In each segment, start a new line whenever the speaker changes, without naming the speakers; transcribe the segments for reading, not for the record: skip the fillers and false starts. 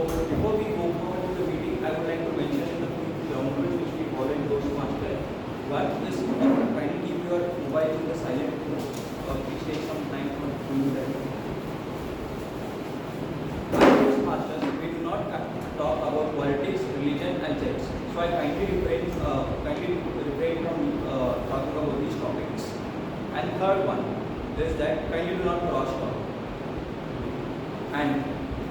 before we go forward to the meeting, I would like to mention in the few ground rules which we follow in Toastmasters. One is kindly keep your mobile in the silent mode, which takes some time for doing that. Toastmasters, we do not talk about politics, religion, and sex. So I kindly refrain from talking about these topics. And third one is that kindly do not cross talk. And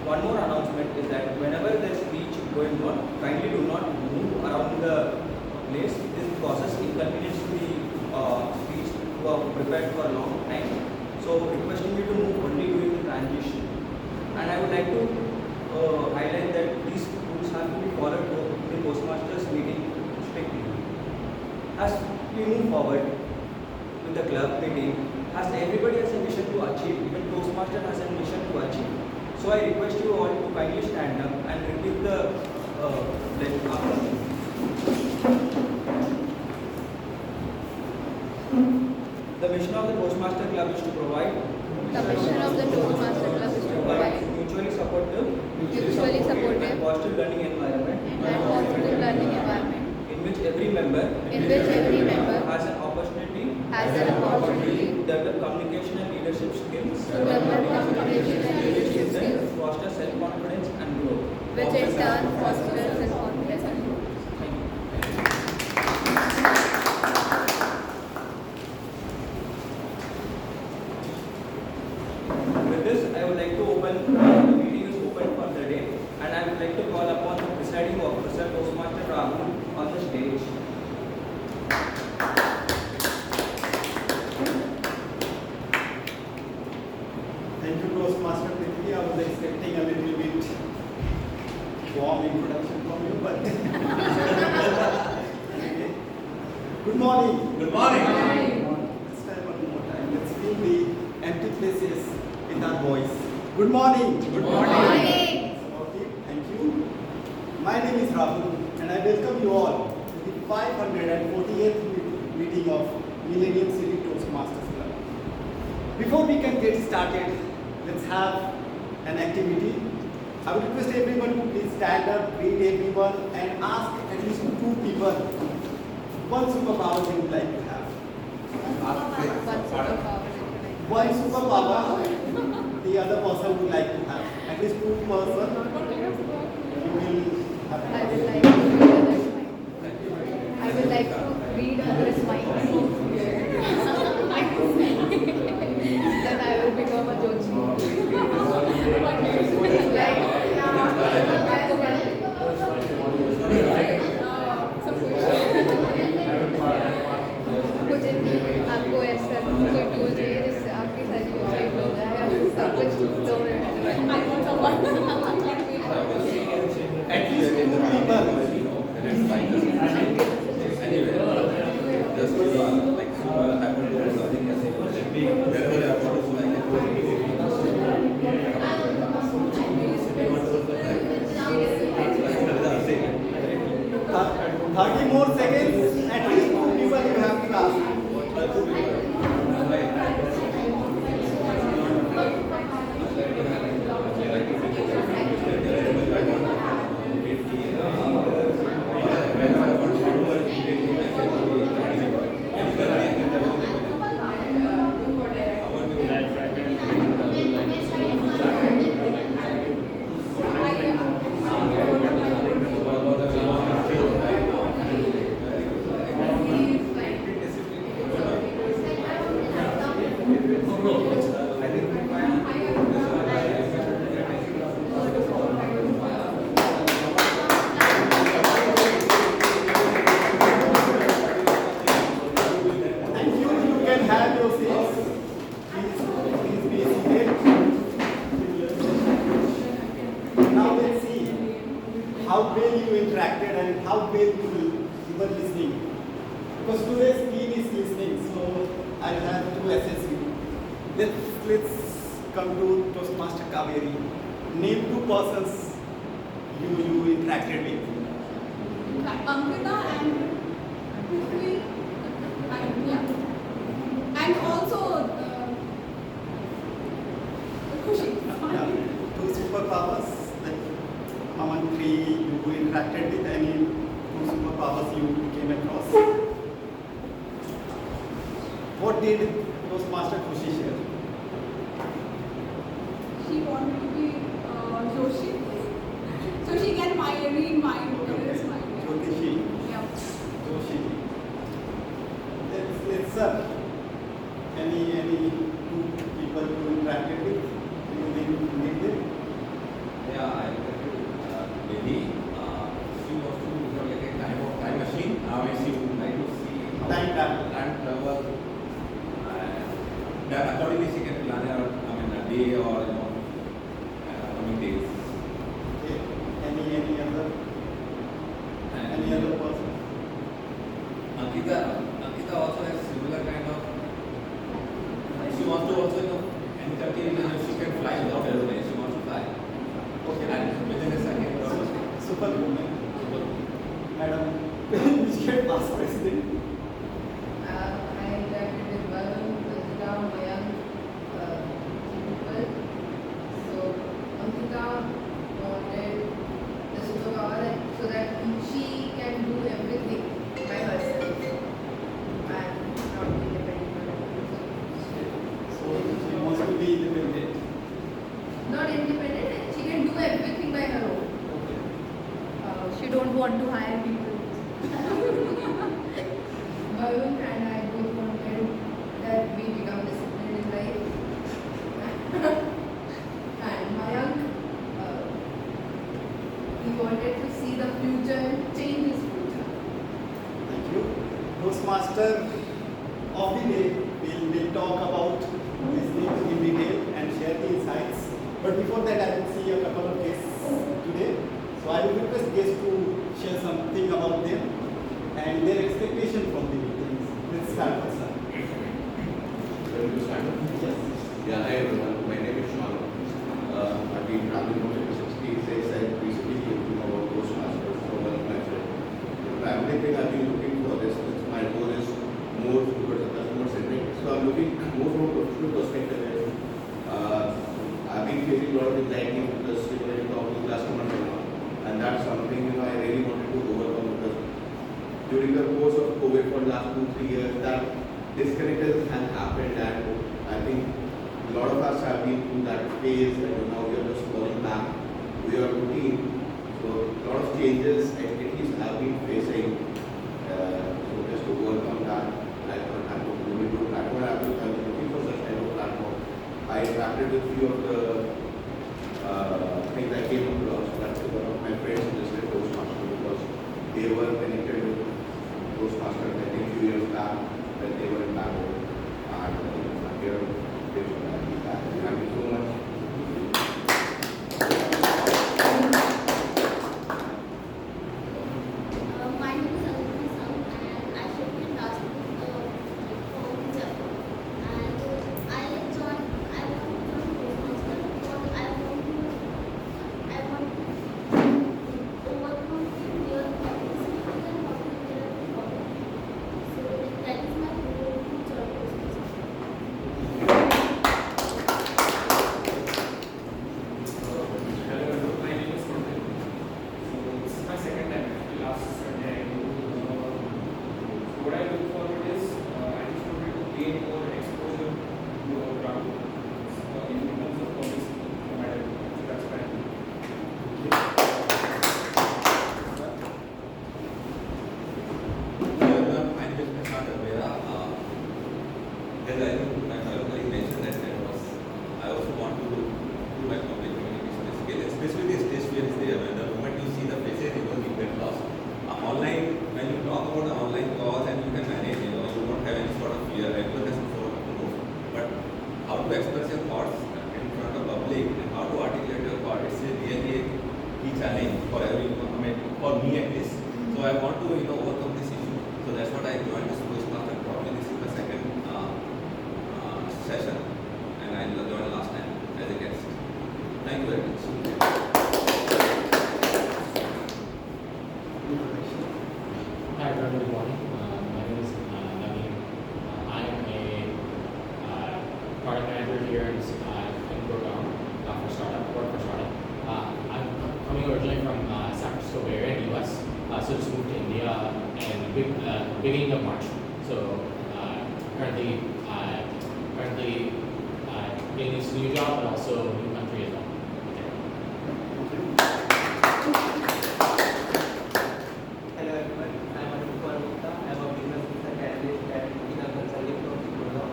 one more announcement is that whenever there is speech going on, kindly do not move around the place. This causes inconvenience to the speech who are prepared for a long time. So requesting you to move only during the transition. And I would like to highlight that these rules have to be followed in the Toastmasters meeting strictly. As we move forward with the club meeting, as everybody has a mission to achieve, even Toastmaster has a mission to achieve. So I request you all to kindly stand up and repeat the pledge after me. The mission of the Toastmaster Club is to provide.
The mission of the Toastmaster Club is to provide
mutually supportive
and
positive learning environment in which every member has an opportunity to develop communication and leadership skills, foster self-confidence and growth,
which in turn fosters self-confidence and growth.
With this, I would like to open, the meeting is open for the day, and I would like to call upon the presiding officer, Toastmaster Varun, on the stage.
Thank you, Toastmaster Prithvi. I was expecting a little bit warm introduction from you, but okay. Good morning.
Good morning.
Let's try one more time. Let's fill the empty places with our voice. Good morning.
Good morning.
Okay, thank you. My name is Varun, and I welcome you all to the 548th meeting of Millennium City Toastmasters Club. Before we can get started, let's have an activity. I would request everyone to please stand up, greet everyone, and ask at least 2 people one superpower they would like to have. One superpower the other person would like to have. At least 2 person you will have.
I would like to read others' minds. Then I will become a judge. आपको ऐसा कोई tool चाहिए जिससे आपकी सारी website हो जाए और सब कुछ दो
At least 2 30 more seconds. At least 2 people you have to ask. how well you interacted and how well you were listening. Because today's team is listening, so I have to assess you. Let's come to Toastmaster Kaveri. Name 2 persons you interacted with.
Ankita and Prithvi, and also Khushi.
Yeah, 2 superpowers. among three you interacted with, any two superpowers you came across? What did Toastmaster Khushi share?
She wanted to be Joshi. So she can read mind, others' mind.
Jyotishi,
Yeah.
Joshi. Let's any two people you interacted with? You meet them?
Yeah, I interviewed Lily. She was to become like a time machine. She would like to see how
Time travel.
time travel. And then accordingly she can plan a day or coming days.
Okay. Any other person?
Ankita also has similar kind of. She wants to also anytime she can fly without airplane. She wants to fly.
Okay.
And within a second.
Superwoman. Madam, which get past president?
I interacted with Varun, Ankita, Mayank, people. So Ankita wanted the superpower so that she can do everything by herself and not be dependent on anyone.
So she wants to be independent.
Not independent, she can do everything by her own.
Okay.
She don't want to hire people. Varun and I both wanted that we become disciplined in life. And Mayank, he wanted to see the future and change his future.
Thank you. Toastmaster of the day will talk about these things in detail and share the insights. But before that, I will see a couple of guests today. So I will request guests to share something about them and their expectation from the meetings. Let's start with sir.
Will you stand up?
Yes.
Yeah, hi everyone. My name is Sean. I've been traveling for 66. I recently came to know about Toastmasters from one of my friends. The primary thing I've been looking for is my goal is more towards the customer centric. So I'm looking more from a professional perspective. I've been facing a lot of anxiety because when you talk to customers and that's something I really wanted to overcome because during the course of COVID for the last 2-3 years that disconnect has happened and I think a lot of us have been through that phase and now we are just falling back to your routine. So a lot of changes at least I've been facing. So just to overcome that, I thought I'm going to platform. I was looking for such kind of platform. I interacted with few of the things I came across. That's one of my friends suggested Toastmasters because they were connected with Toastmasters I think a few years back when they were in Bangalore. And here, thank you so much.
My name is Alina and I should be last week for Jaipur. And I want to join Toastmaster because I want to overcome fear of participation and how to get a problem. So that is my goal to join Toastmasters.
Hello, my name is Kunal. So this is my second time. Actually, last Sunday I do. What I look forward is I just wanted to gain more exposure to our ground in terms of publicity no matter what. So that's why I do.
My name is Prashant Avera. As I think my colleague mentioned that I also want to do my public communication skill, especially the stage fear is there. When the moment you see the faces, you get lost. Online, when you talk about the online calls and you can manage, you don't have any sort of fear. Everyone has to sort of know. But how to express your thoughts in front of public and how to articulate your thoughts, it's really a key challenge for for me at least. So I want to overcome this issue. So that's what I joined this Toastmaster. Probably this is the second session, and I joined last time as a guest. Thank you very much.
Hi everyone, good morning. My name is Naveen. I am a product manager here in Gurgaon for startup, work for startup. I'm coming originally from so just moved to India and beginning of March. So currently getting this new job and also new country as well.
Hello everyone, I am Varun. I am a business analyst at Ina Consulting from Gurgaon,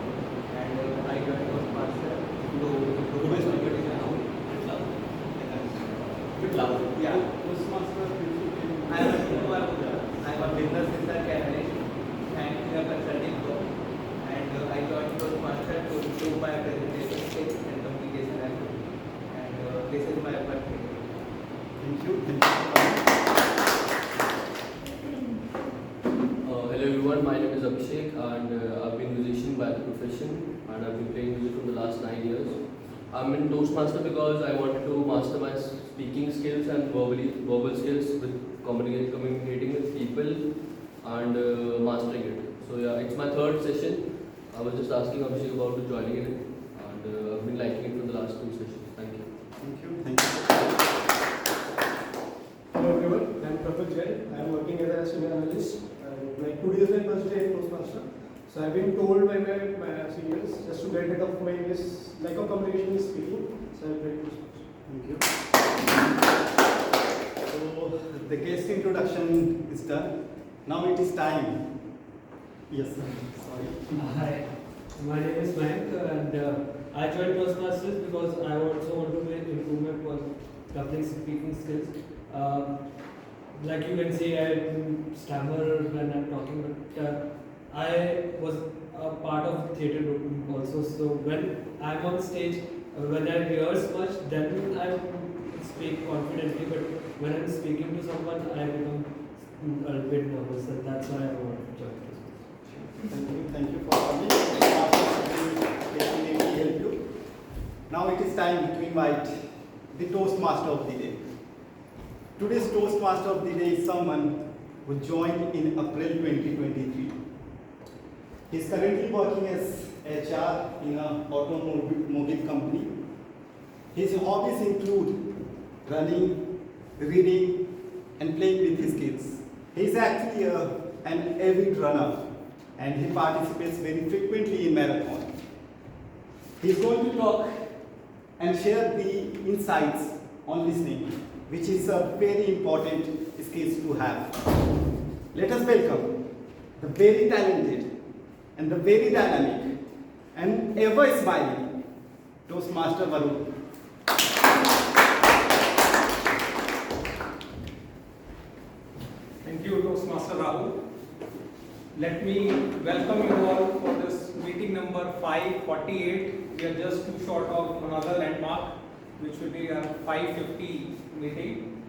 and I joined Toastmasters to improve my communication.
Bit loud.
Yeah, I am a business research analyst and Ina Consulting firm, and I joined Toastmasters to improve my presentation skills and communication as well. And this is my effort.
Thank you.
Hello everyone, my name is Abhishek and I've been a musician by the profession and I've been playing music for the last 9 years. I'm in Toastmaster because I wanted to master my speaking skills and verbal skills with communicating with people and mastering it. So yeah, it's my third session. I was just asking Abhishek about joining it and I've been liking it for the last 2 sessions. Thank you.
Thank you. Thank you.
Hello everyone, I am Prabal Jain. I am working as a senior analyst. Like 2 days my first day at Toastmaster. So I have been told by my seniors just to get rid of my English lack of communication in speaking. So I have played Toastmaster.
Thank you. So the guest introduction is done. Now it is time. Yes, sir. Sorry.
Hi, my name is Mayank and I joined Toastmasters because I also want to improve my public speaking skills. Like you can see, I stammer when I'm talking, but I was a part of the theatre group also. So when I'm on stage, when I rehearse much, then I speak confidently. But when I'm speaking to someone, I become a bit nervous, and that's why I want to join Toastmasters.
Thank you for coming. Let me help you. Now it is time to invite the Toastmaster of the day. Today's Toastmaster of the day is someone who joined in April 2023. He is currently working as HR in an automobile company. His hobbies include running, reading, and playing with his kids. He is actually an avid runner and he participates very frequently in marathon. He is going to talk and share the insights on listening, which is a very important skill to have. Let us welcome the very talented and the very dynamic and ever smiling Toastmaster Varun.
Thank you, Toastmaster Rahul. Let me welcome you all for this meeting number 548. We are just too short of another landmark, which will be our 550 meeting.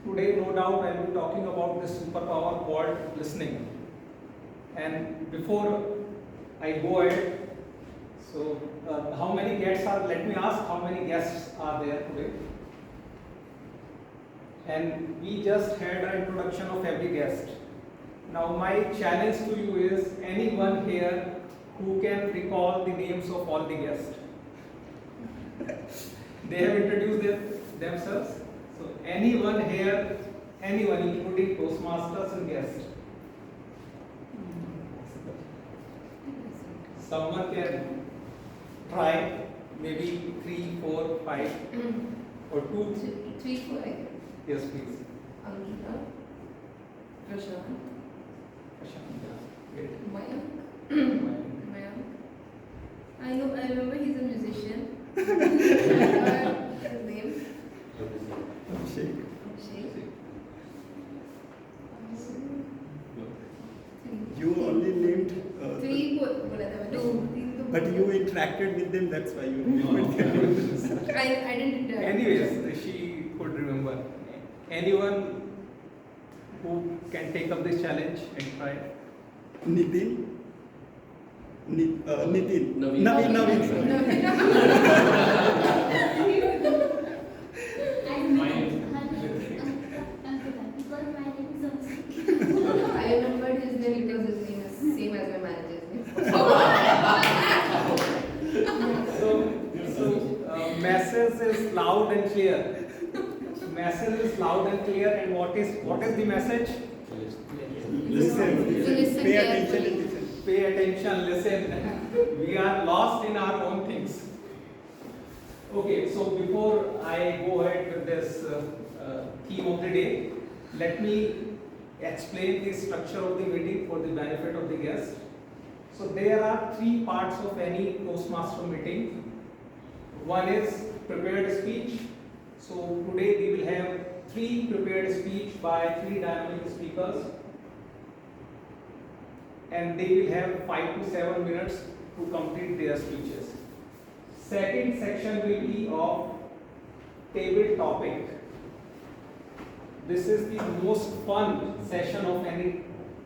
Today, no doubt, I will be talking about this superpower called listening. And before I go ahead, so how many guests are, let me ask how many guests are there today? And we just had an introduction of every guest. Now my challenge to you is anyone here who can recall the names of all the guests. They have introduced themselves. So anyone here, anyone including Toastmasters and guests. Someone can try, maybe 3, 4, 5 or 2.
3, 4, right?
Yes, please.
Ankita, Prashant,
Great.
Mayank. I remember he's a musician. His name?
Abhishek.
Abhishek.
You only named
3 बोला था मैंने. 2.
but you interacted with them, that's why you remembered their names.
I didn't interact.
Anyways, she could remember. Anyone who can take up this challenge and try?
Nitin. Nitin.
Naveen.
Naveen.
I remembered his name because his name is same as my manager's name.
So message is loud and clear. message is loud and clear. And what is the message?
Listen
Pay attention
carefully.
and listen.
Pay attention, listen. We are lost in our own things. Okay, so before I go ahead with this theme of the day, let me explain the structure of the meeting for the benefit of the guests. So there are three parts of any Toastmaster meeting. One is prepared speech. So today we will have three prepared speech by three dynamic speakers, and they will have 5 to 7 minutes to complete their speeches. Second section will be of table topic. This is the most fun session of any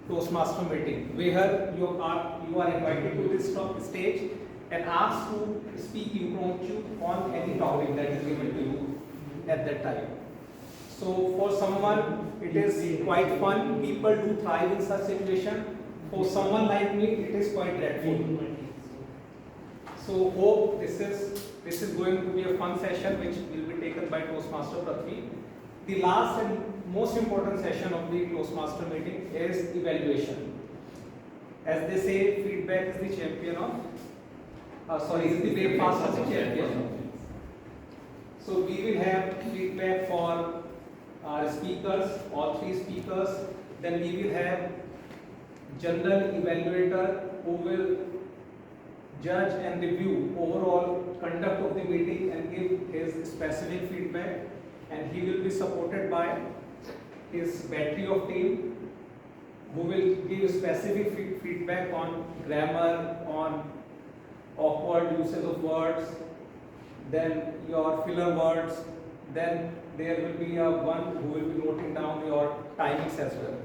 Toastmaster meeting, where you are invited to this stage and asked to speak impromptu on any topic that is given to you at that time. So for someone it is quite fun. People do thrive in such situation. For someone like me, it is quite dreadful. So hope this is going to be a fun session which will be taken by Toastmaster Prithvi. The last and most important session of the Toastmaster meeting is evaluation. As they say, feedback is the champion of. Is the breakfast of the champion. So we will have feedback for our speakers, all three speakers. Then we will have general evaluator who will judge and review overall conduct of the meeting and give his specific feedback, and he will be supported by his battery of team who will give specific feedback on grammar, on awkward usage of words, then your filler words, then there will be one who will be noting down your timings as well.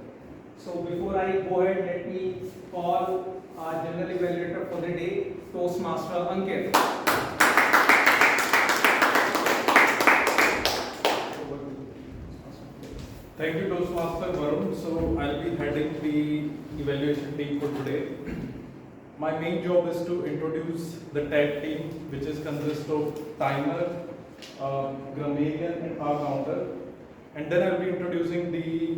So before I go ahead, let me call our general evaluator for the day, Toastmaster Ankit.
Thank you, Toastmaster Varun. So I'll be heading the evaluation team for today. My main job is to introduce the tag team, which is consist of timer, grammarian, and R counter. And then I'll be introducing the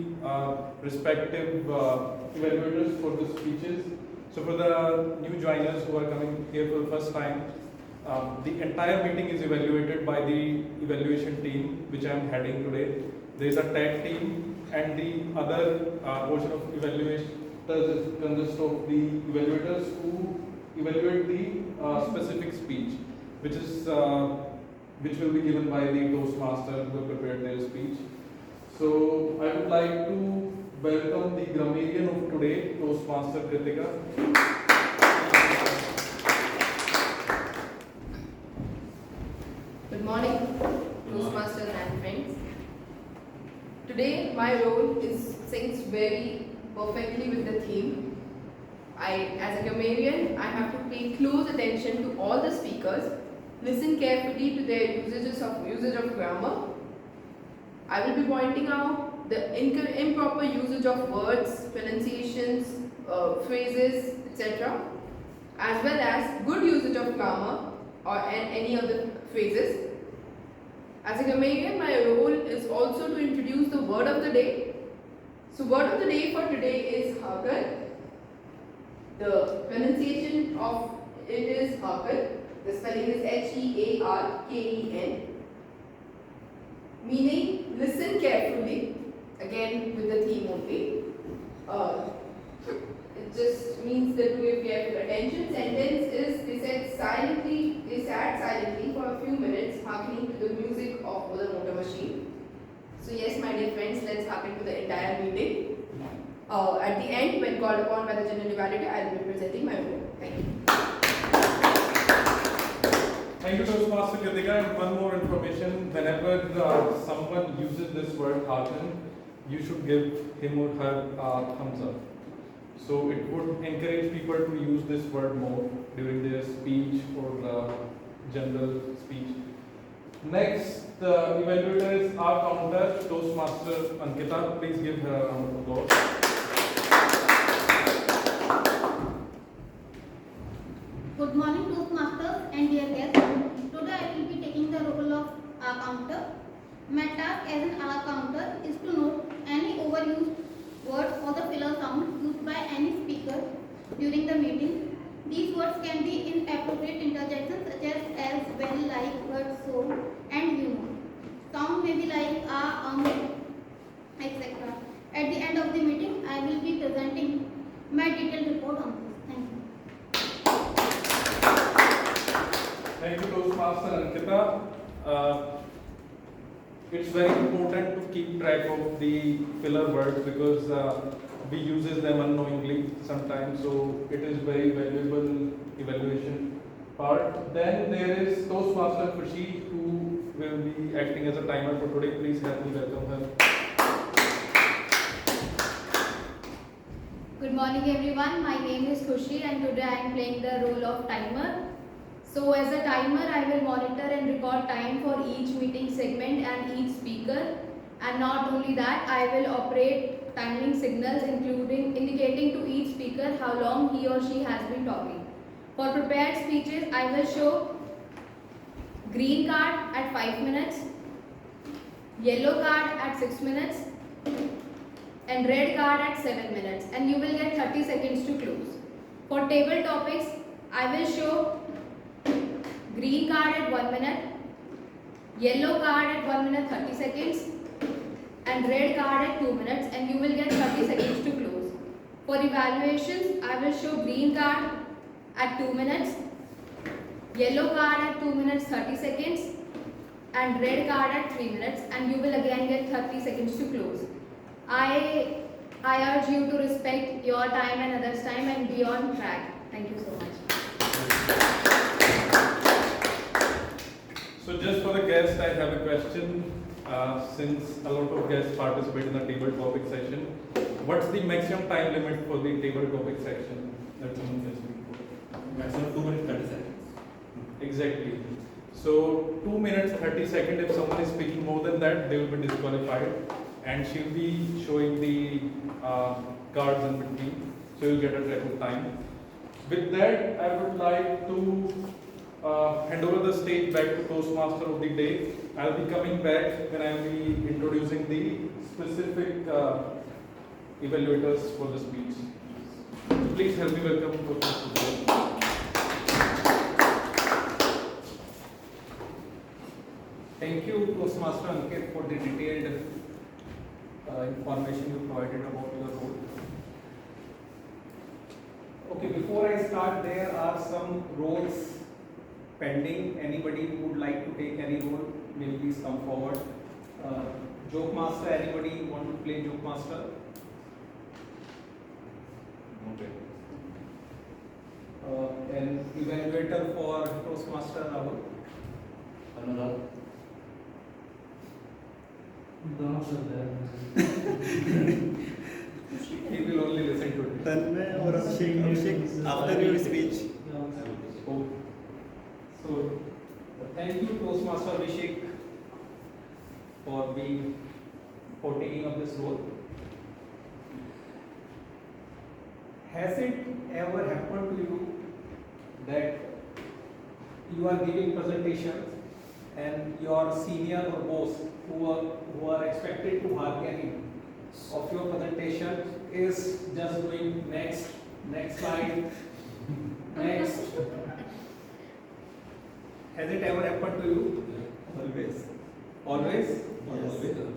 respective evaluators for the speeches. So for the new joiners who are coming here for the first time, the entire meeting is evaluated by the evaluation team, which I am heading today. There is a tag team, and the other portion of evaluators consists of the evaluators who evaluate the specific speech, which will be given by the Toastmaster who prepared their speech. So I would like to welcome the grammarian of today, Toastmaster Kritika.
Good morning, Toastmasters and friends. Today, my role syncs very perfectly with the theme. As a grammarian, I have to pay close attention to all the speakers, listen carefully to their usage of grammar. I will be pointing out the improper usage of words, pronunciations, phrases, etc., as well as good usage of grammar and any other phrases. As a grammarian, my role is also to introduce the word of the day. So word of the day for today is hakan. The pronunciation of it is hakan. The spelling is Hearken. Meaning, listen carefully. Again, with the theme only. It just means that to give careful attention. Sentence is they sat silently for a few minutes, hearkening to the music of the motor machine. So yes, my dear friends, let's hearken to the entire meeting. At the end, when called upon by the general evaluator, I will be presenting my role. Thank you.
Thank you, Toastmaster Kritika. And one more information: whenever someone uses this word hearken, you should give him or her thumbs up. So it would encourage people to use this word more during their speech or general speech. Next, the evaluator is our counter, Toastmaster Ankita. Please give her a round of applause.
Good morning, Toastmasters and dear guests. Today I will be taking the role of counter. My task as an hour counter is to note any overused words or the filler sound used by any speaker during the meeting. These words can be inappropriate interjections such as well, like, but, so, and you know. Sound may be like etc. At the end of the meeting, I will be presenting my detailed report on this. Thank you.
Thank you, Toastmaster Ankita. It's very important to keep track of the filler words because we uses them unknowingly sometimes, so it is very valuable evaluation part. Then there is Toastmaster Khushi, who will be acting as a timer for today. Please help me welcome her.
Good morning everyone, my name is Khushi and today I am playing the role of timer. So as a timer, I will monitor and record time for each meeting segment and each speaker. And not only that, I will operate timing signals indicating to each speaker how long he or she has been talking. For prepared speeches, I will show green card at 5 minutes, yellow card at 6 minutes, and red card at 7 minutes, and you will get 30 seconds to close. For table topics, I will show green card at 1 minute, yellow card at 1 minute 30 seconds, and red card at 2 minutes, and you will get 30 seconds to close. For evaluations, I will show green card at 2 minutes, yellow card at 2 minutes 30 seconds, and red card at 3 minutes, and you will again get 30 seconds to close. I urge you to respect your time and others' time and be on track. Thank you so much.
So just for the guests, I have a question. Since a lot of guests participate in the table topic session, what's the maximum time limit for the table topic section that someone can speak for?
Maximum 2 minutes 30 seconds.
Exactly. So 2 minutes 30 seconds. If someone is speaking more than that, they will be disqualified, and she'll be showing the cards in between, so you'll get a track of time. With that, I would like to hand over the stage back to Toastmaster of the day. I'll be coming back when I'll be introducing the specific evaluators for the speech. Please help me welcome Toastmaster.
Thank you, Toastmaster Ankit, for the detailed information you provided about your role. Okay, before I start, there are some roles pending. Anybody who would like to take any role, may please come forward. Joke Master, anybody want to play Joke Master?
Okay.
An evaluator for Toastmaster, Rahul.
Anurag.
No, sir.
He will only listen to it.
Tanmay or Abhishek, after your speech.
So, thank you, Toastmaster Abhishek, for taking up this role. Has it ever happened to you that you are giving presentations and your senior or boss who are expected to hearkening of your presentation is just doing next slide, next? Has it ever happened to you?
Always.
Always?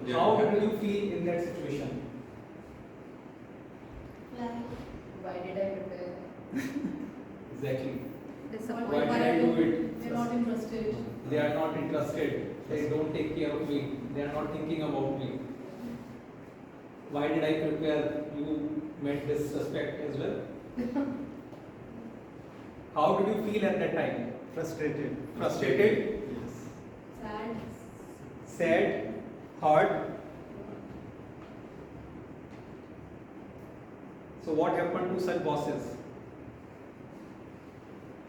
Yes.
How do you feel in that situation?
Why did I prepare?
Exactly.
Disappointed.
Why did I do it?
They're not interested.
They are not interested. They don't take care of me. They are not thinking about me. Why did I prepare? You met this suspect as well. How did you feel at that time?
Frustrated.
Frustrated?
Yes.
Sad.
Sad? Hurt? So what happened to such bosses?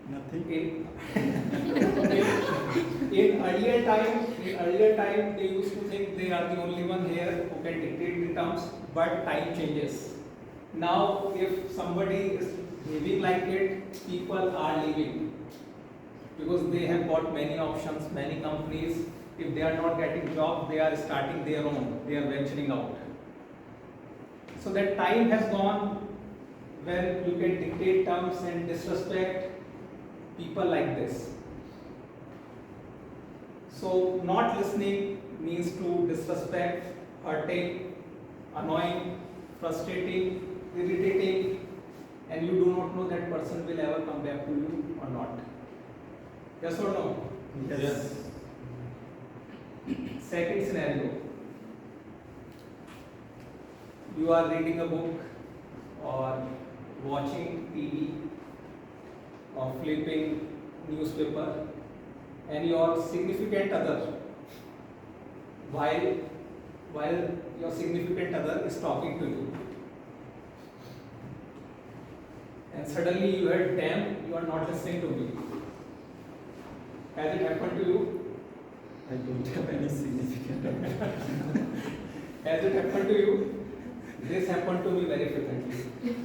Nothing.
In earlier time, they used to think they are the only one here who can dictate the terms, but time changes. Now, if somebody is behaving like it, people are leaving.
because they have got many options, many companies. If they are not getting job, they are starting their own, they are venturing out. So that time has gone when you can dictate terms and disrespect people like this. So not listening means to disrespect, hurting, annoying, frustrating, irritating, and you do not know that person will ever come back to you or not. Yes or no?
Yes.
Second scenario. You are reading a book or watching TV or flipping newspaper, and your significant other, while your significant other is talking to you, and suddenly you heard, damn, you are not listening to me. Has it happened to you?
I don't have any significant other.
Has it happened to you? This happened to me very frequently.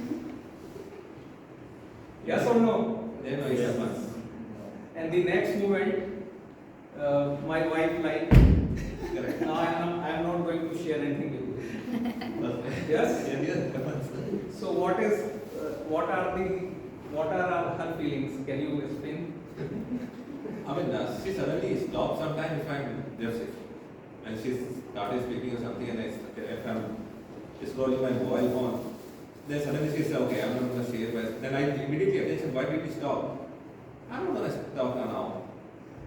Yes or no?
Then it happens.
And the next moment, my wife like,
Correct.
now I am not going to share anything with you. Yes?
Yes, it happens.
So what are her feelings? Can you explain?
I mean, she suddenly stops sometimes if I'm just, and she started speaking or something, and if I'm scrolling my mobile phone, then suddenly she says, okay, I'm not going to share, but then I immediately attention, why did you stop? I'm not going to stop now.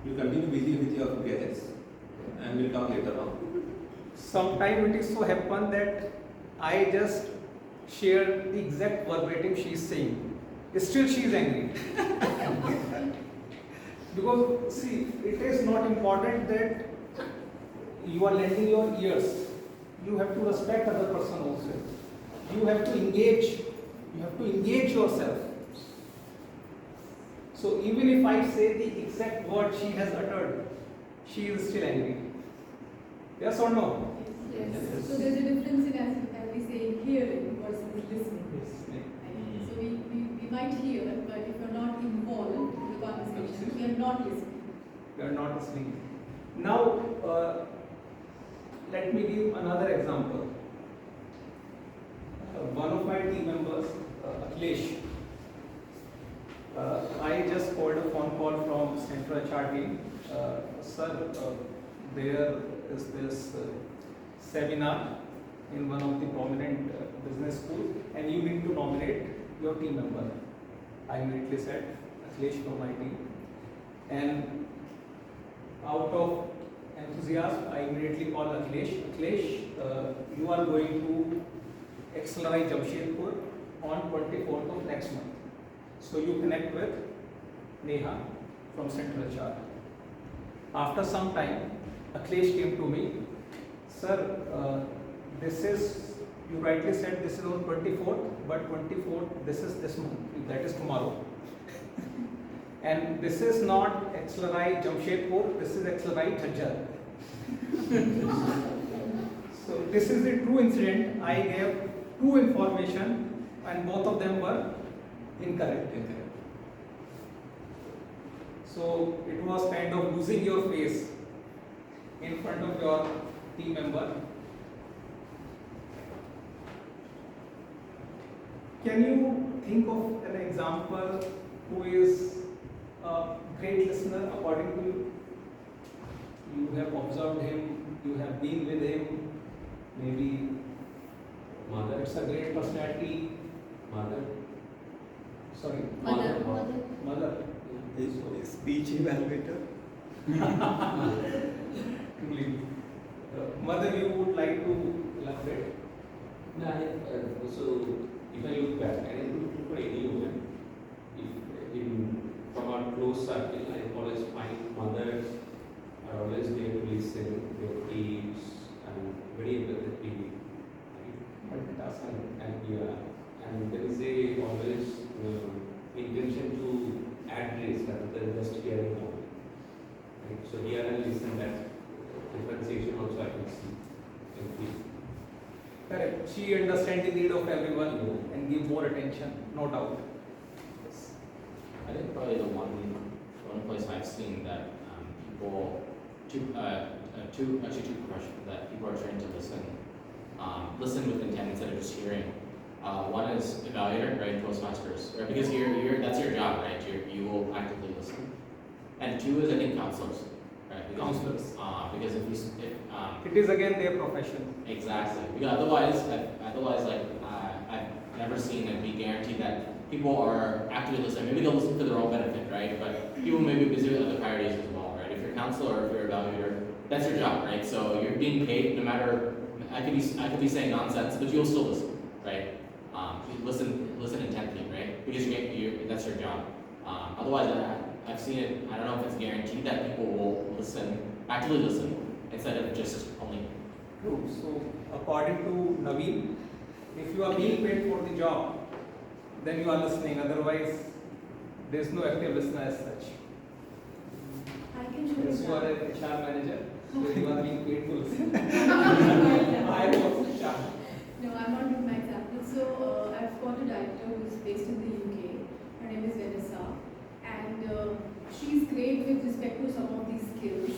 You continue busy with your gadgets, and we'll talk later on.
Sometimes it is so happen that I just share the exact verbatim she is saying. Still she is angry. Because see, it is not important that you are lending your ears. You have to respect other person also. You have to engage. You have to engage yourself. So even if I say the exact word she has uttered, she is still angry. Yes or no?
Yes. So there's a difference in, as we say, hearing versus listening. Right? So we might hear, but if you're not involved in the conversation, we are not listening.
We are not listening. Now, let me give another example. One of my team members, Akhilesh, I just called a phone call from Central HR team. Sir, there is this seminar in one of the prominent business schools, and you need to nominate your team member. I immediately said, Akhilesh from my team. And out of enthusiasm, I immediately called Akhilesh. Akhilesh, you are going to Accelerate Jamshedpur on 24th of next month. So you connect with Neha from Central HR. After some time, Akhilesh came to me, sir, this is, you rightly said this is on 24th, but 24th, this is this month, that is tomorrow. And this is not Accelerate Jamshedpur, this is Accelerate Hajjar. So this is the true incident. I gave two information and both of them were incorrect. So it was kind of losing your face in front of your team member. Can you think of an example who is a great listener according to you? You have observed him, you have been with him, maybe mother, it's a great personality. Mother. Sorry. Mother.
Speech evaluator.
Truly. Mother, you would like to elaborate?
No, so if I look back, I didn't look for any woman. From our close circle, I always find mothers are always there to listen, their teams, and very empathetic, and there is a always intention to address rather than just hearing out. Right? So here and listen, that differentiation also I can see and feel.
Correct. She understands the need of everyone and give more attention, no doubt.
I think probably the one
workplace I've seen that people, two questions that people are trained to listen with intent instead of just hearing. One is evaluator, right? Toastmasters, right? Because that's your job, right? You will actively listen. And two is I think counselors, right? Because,
Counselors.
Because if
it is again their profession.
Exactly. Because otherwise, like I've never seen it be guaranteed that people are actively listening. Maybe they'll listen for their own benefit, right? But people may be busy with other priorities as well, right? If you're a counselor or if you're a evaluator, that's your job, right? So you're being paid no matter. I could be saying nonsense, but you'll still listen, right? You listen intently, right? Because that's your job. Otherwise, I've seen it. I don't know if it's guaranteed that people will actively listen, instead of just only.
True. So according to Naveen, if you are being paid for the job, then you are listening. Otherwise, there is no active listener as such.
I can show you.
Yes, you are a HR manager, so you are being paid to listen.
I
am also HR.
No, I'm not doing my example. So I've got a director who's based in the UK. Her name is Vanessa, and she's great with respect to some of these skills.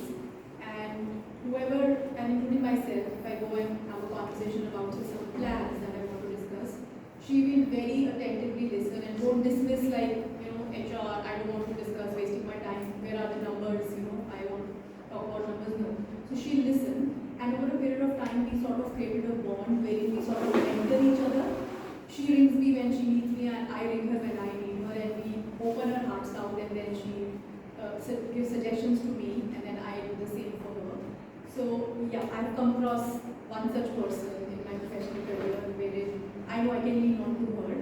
And whoever, and including myself, if I go and have a conversation about some plans that I want to discuss, she will very attentively listen and won't dismiss like, HR, I don't want to discuss, wasting my time, where are the numbers, I want to talk about numbers, no. So she'll listen, and over a period of time, we sort of created a bond wherein we sort of mentor each other. She rings me when she needs me, and I ring her when I need her, and we open her hearts out, and then she gives suggestions to me, and then I do the same for her. So yeah, I've come across one such person in my professional career wherein I know I can lean on to her,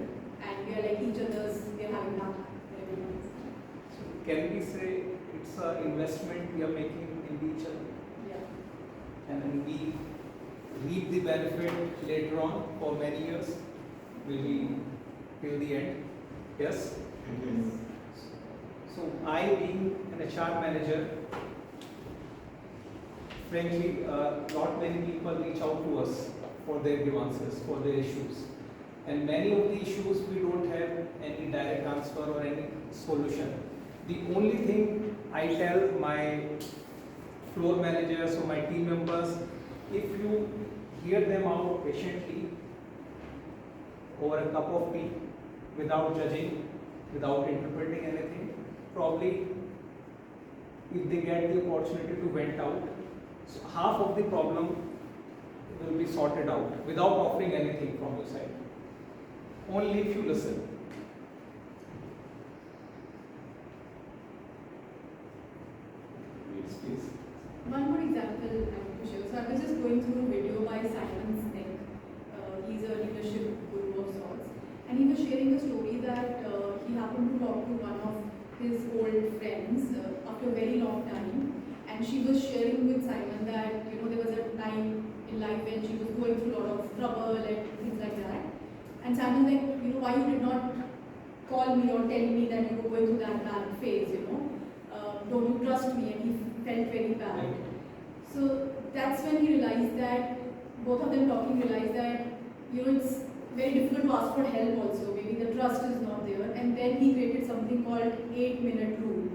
and we are like each other's, we are having that.
So can we say it's an investment we are making in each other?
Yeah.
And then we reap the benefit later on for many years, maybe till the end. Yes? So I, being an HR manager, frankly, not many people reach out to us for their grievances, for their issues. And many of the issues we don't have any direct answer or any solution. The only thing I tell my floor managers or my team members, if you hear them out patiently over a cup of tea, without judging, without interpreting anything, probably if they get the opportunity to vent out, so half of the problem will be sorted out without offering anything from your side. Only if you listen. Please.
One more example I want to share. So I was just going through a video by Simon Sinek. He's a leadership guru of sorts. And he was sharing a story that he happened to talk to one of his old friends after a very long time. And she was sharing with Simon that, there was a time in life when she was going through a lot of trouble and things like that. And Simon like, why you did not call me or tell me that you were going through that bad phase, don't you trust me? And he felt very bad. So that's when he realized that, both of them talking realized that, it's very difficult to ask for help also. Maybe the trust is not there. And then he created something called 8-minute rule.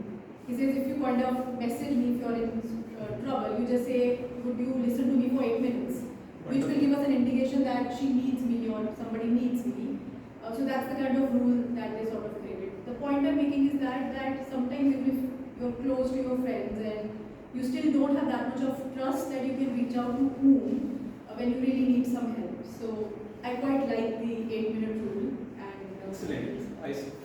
He says if you kind of message me if you're in trouble, you just say, would you listen to me for 8 minutes? Which will give us an indication that she needs me or somebody needs me. So that's the kind of rule that they sort of created. The point I'm making is that sometimes even if you're close to your friends and you still don't have that much of trust that you can reach out to whom when you really need some help. So I quite like the 8-minute rule. And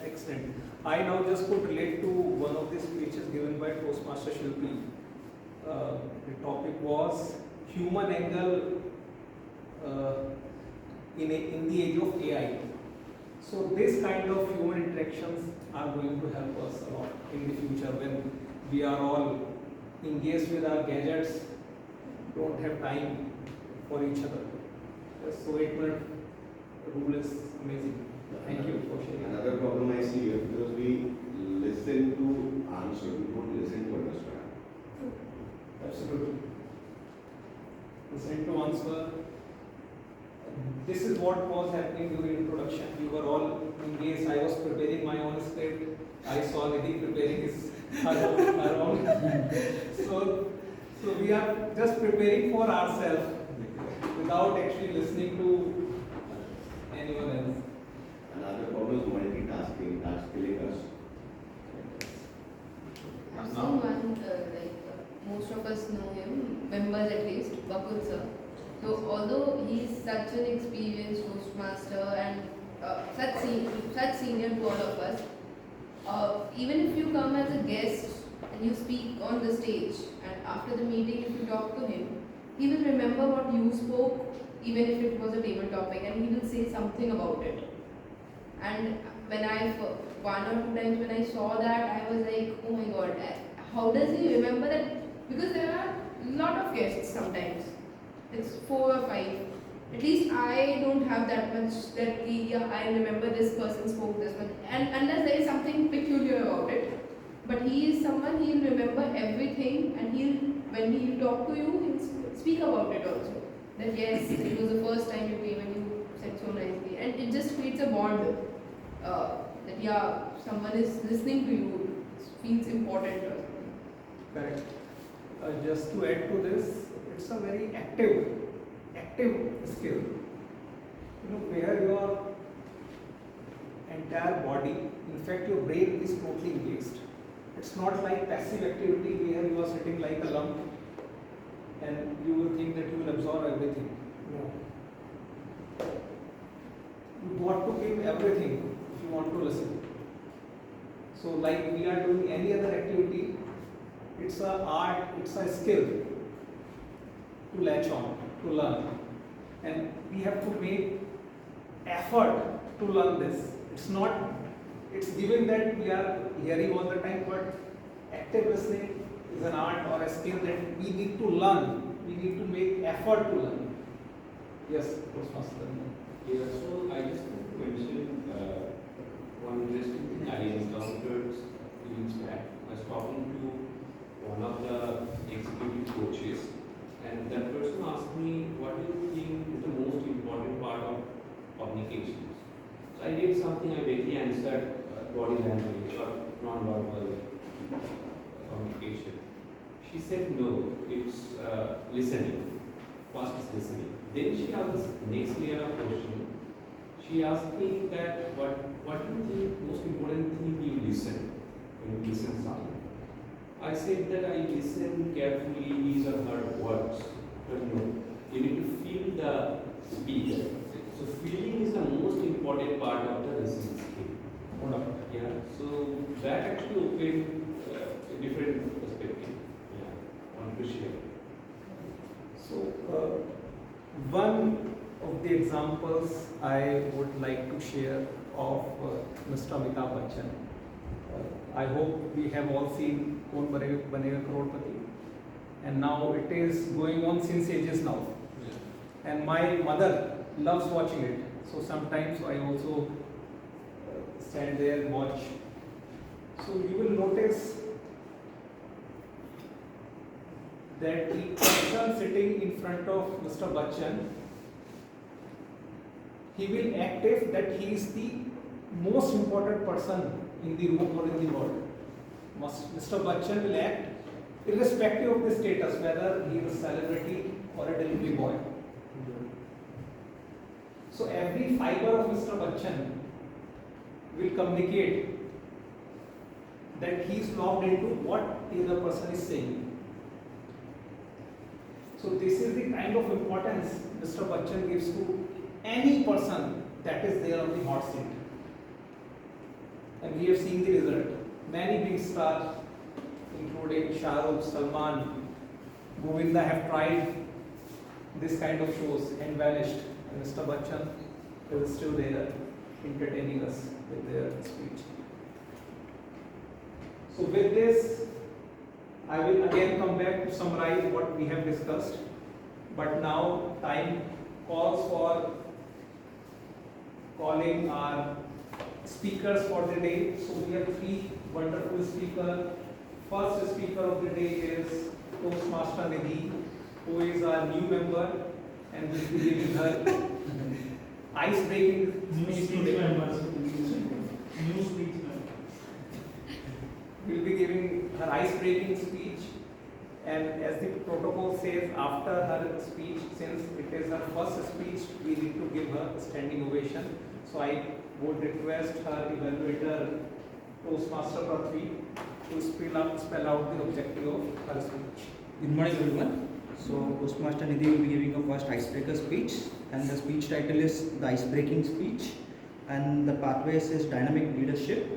Excellent. I now just could relate to one of the speeches given by Toastmaster Shilpi. The topic was human angle in the age of AI. So this kind of human interactions are going to help us a lot in the future when we are all engaged with our gadgets, don't have time for each other. So 8-minute rule is amazing. Thank you for sharing.
Another problem I see here, because we listen to answer, we don't listen to understand.
Absolutely. Listen to answer. This is what was happening during introduction. We were all engaged. I was preparing my own script. I saw Nidhi preparing his around. So we are just preparing for ourselves without actually listening to anyone else.
Another problem is multitasking, that's killing us.
I've seen one, most of us know him, members at least, Bakul sir. So although he is such an experienced Toastmaster and such senior to all of us, even if you come as a guest and you speak on the stage, and after the meeting if you talk to him, he will remember what you spoke, even if it was a table topic, and he will say something about it. And when one or two times when I saw that, I was like, oh my god, how does he remember that? Because there are a lot of guests sometimes. It's 4 or 5. At least I don't have that much that yeah, I remember this person spoke this much. And unless there is something peculiar about it. But he is someone, he'll remember everything, and when he'll talk to you, he'll speak about it also. That yes, it was the first time you came and you said so nicely. And it just creates a bond. That yeah, someone is listening to you, it feels important or something.
Correct. Just to add to this, it's a very active skill. You know, where your entire body, in fact your brain is totally engaged. It's not like passive activity where you are sitting like a lump and you will think that you will absorb everything. No. You got to give everything if you want to listen. So like we are doing any other activity, it's an art, it's a skill to latch on, to learn. And we have to make effort to learn this. It's given that we are hearing all the time, but active listening is an art or a skill that we need to learn. We need to make effort to learn. Yes, Toastmaster.
Yeah, so I just want to mention one interesting thing I encountered few weeks back. I was talking to one of the executive coaches, and that person asked me, what do you think is the most important part of communications? So I did something, I basically answered body language or non-verbal communication. She said no, it's listening. First is listening. Then she asked this next layer of question. She asked me that what do you think most important thing you listen when you listen something? I said that I listen carefully his or her words. But no, you need to feel the speaker. So feeling is the most important part of the listening skill. Yeah. So that actually opened a different perspective. Yeah. I want to share.
So one of the examples I would like to share of Mr. Amitabh Bachchan. I hope we have all seen Kaun Banega Crorepati, and now it is going on since ages now. Yeah. And my mother loves watching it, so sometimes I also stand there and watch. So you will notice that the person sitting in front of Mr. Bachchan, he will act as that he is the most important person in the room or in the world. Mr. Bachchan will act irrespective of the status, whether he is a celebrity or a delivery boy. So every fiber of Mr. Bachchan will communicate that he is logged into what the other person is saying. So this is the kind of importance Mr. Bachchan gives to any person that is there on the hot seat. And we have seen the result. Many big stars, including Shah Rukh, Salman, Govinda, have tried this kind of shows and vanished. And Mr. Bachchan is still there, entertaining us with their speech. So with this, I will again come back to summarize what we have discussed. But now time calls for calling our speakers for the day. So we have 3 wonderful speakers. First speaker of the day is Toastmaster Nidhi, who is our new member, and will be giving her ice-breaking speech today. Will be giving her ice-breaking speech. And as the protocol says, after her speech, since it is her first speech, we need to give her a standing ovation. So I would request her evaluator, Toastmaster Prithvi, to spell out the objective of her speech.
Good morning, everyone. So, Toastmaster Nidhi will be giving a first icebreaker speech, and the speech title is the icebreaking speech, and the pathways is dynamic leadership,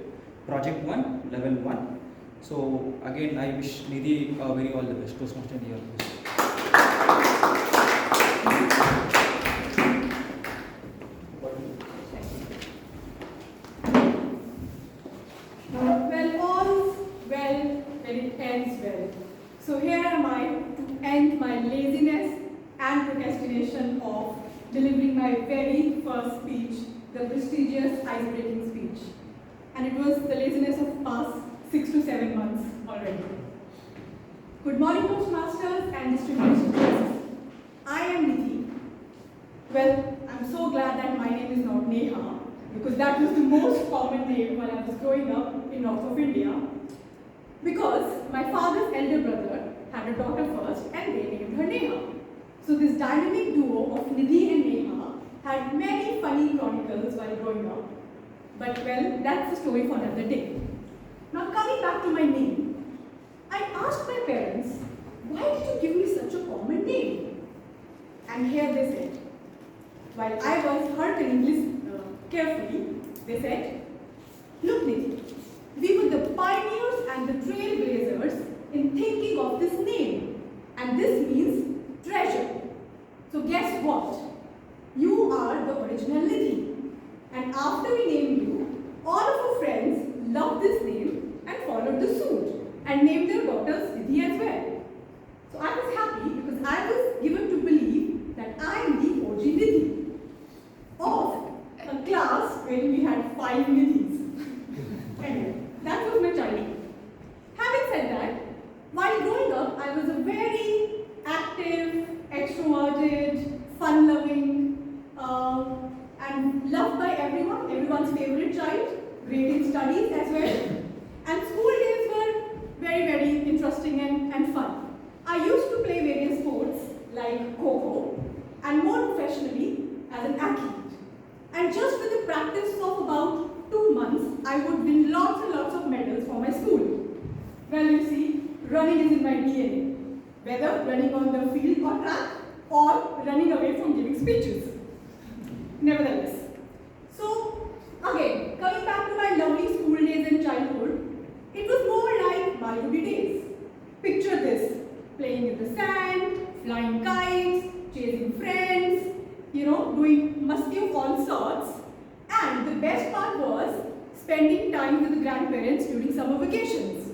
project 1, level 1. So, again, I wish Nidhi very all the best. Toastmaster Nidhi, all the best.
Well, all's well when it ends well. So here am I to end my laziness and procrastination of delivering my very first speech, the prestigious ice-breaking speech. And it was the laziness of past 6 to 7 months already. Good morning, Toastmasters and distinguished guests. I am Nidhi. Well, I'm so glad that my name is not Neha, because that was the most common name while I was growing up in north of India. Because my father's elder brother had a daughter first and they named her Neha. So this dynamic duo of Nidhi and Neha had many funny chronicles while growing up. But well, that's a story for another day. Now coming back to my name, I asked my parents, why did you give me such a common name? And here they said, while I was hearkening carefully, they said, look Nidhi, we were the pioneers and the trailblazers in thinking of this name, and this means treasure. So guess what? You are the original Nidhi. And after we named you, all of our friends loved this name and followed the suit and named their daughters Nidhi as well. So I was happy because I was given to believe that I am the OG Nidhi of a class where we had 5 Nidhis. Anyway, that was my childhood. Having said that, while growing up, I was a very active, extroverted, fun-loving, and loved by everyone, everyone's favorite child, great in studies as well. And school days were very, very interesting and fun. I used to play various sports like Kho-Kho and more professionally as an athlete. And just with the practice of about 2 months, I would win lots and lots of medals for my school. Well, you see, running is in my DNA, whether running on the field or track or running away from giving speeches. Nevertheless, so again, coming back to my lovely school days and childhood, it was more like Malgudi days. Picture this, playing in the sand, flying kites, chasing friends, doing musty of all sorts. And the best part was spending time with the grandparents during summer vacations.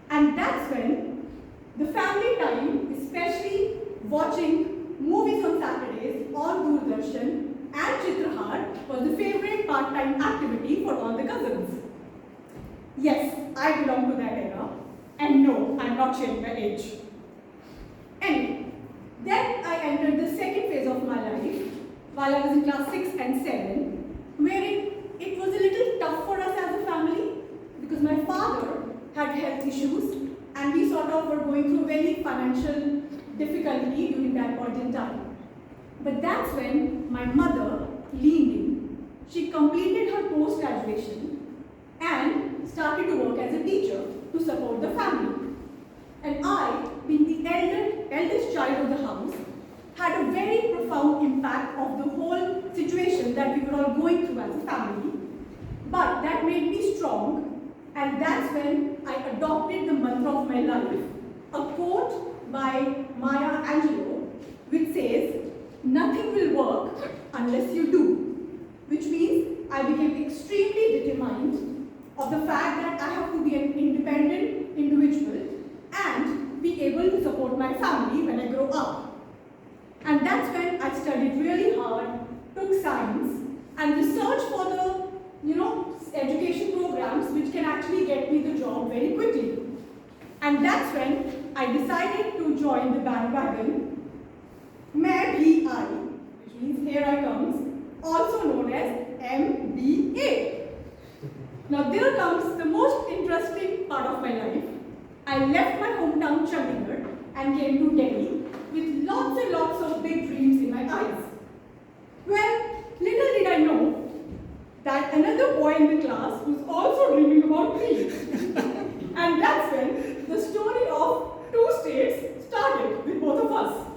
And that's when the family time, especially watching movies on Saturdays or Doordarshan and Chitrahar, was the favorite part-time activity for all the cousins. Yes, I belong to that era. And no, I'm not sharing my age. Anyway, then I entered the second phase of my life while I was in class 6 and 7, wherein it was a little tough for us as a family because my father had health issues and we sort of were going through very financial difficulty during that point in time. But that's when my mother leaned in. She completed her post-graduation and started to work as a teacher to support the family. And I, being the eldest child of the house, had a very profound impact of the whole situation that we were all going through as a family. But that made me strong, and that's when I adopted the mantra of my life, a quote by Maya Angelou, which says, "Nothing will work unless you do," which means I became extremely determined of the fact that I have to be an independent individual and be able to support my family when I grow up. And that's when I studied really hard, took science, and researched for the, education programs which can actually get me the job very quickly. And that's when I decided to join the bandwagon, Main Bhi Aayi, which means here I comes, also known as MBA. Now there comes the most interesting part of my life,
I left my hometown Chandigarh and came to Delhi with lots and lots of big dreams in my eyes. Well, little did I know that another boy in the class was also dreaming about me. And that's when the story of two states started with both of us.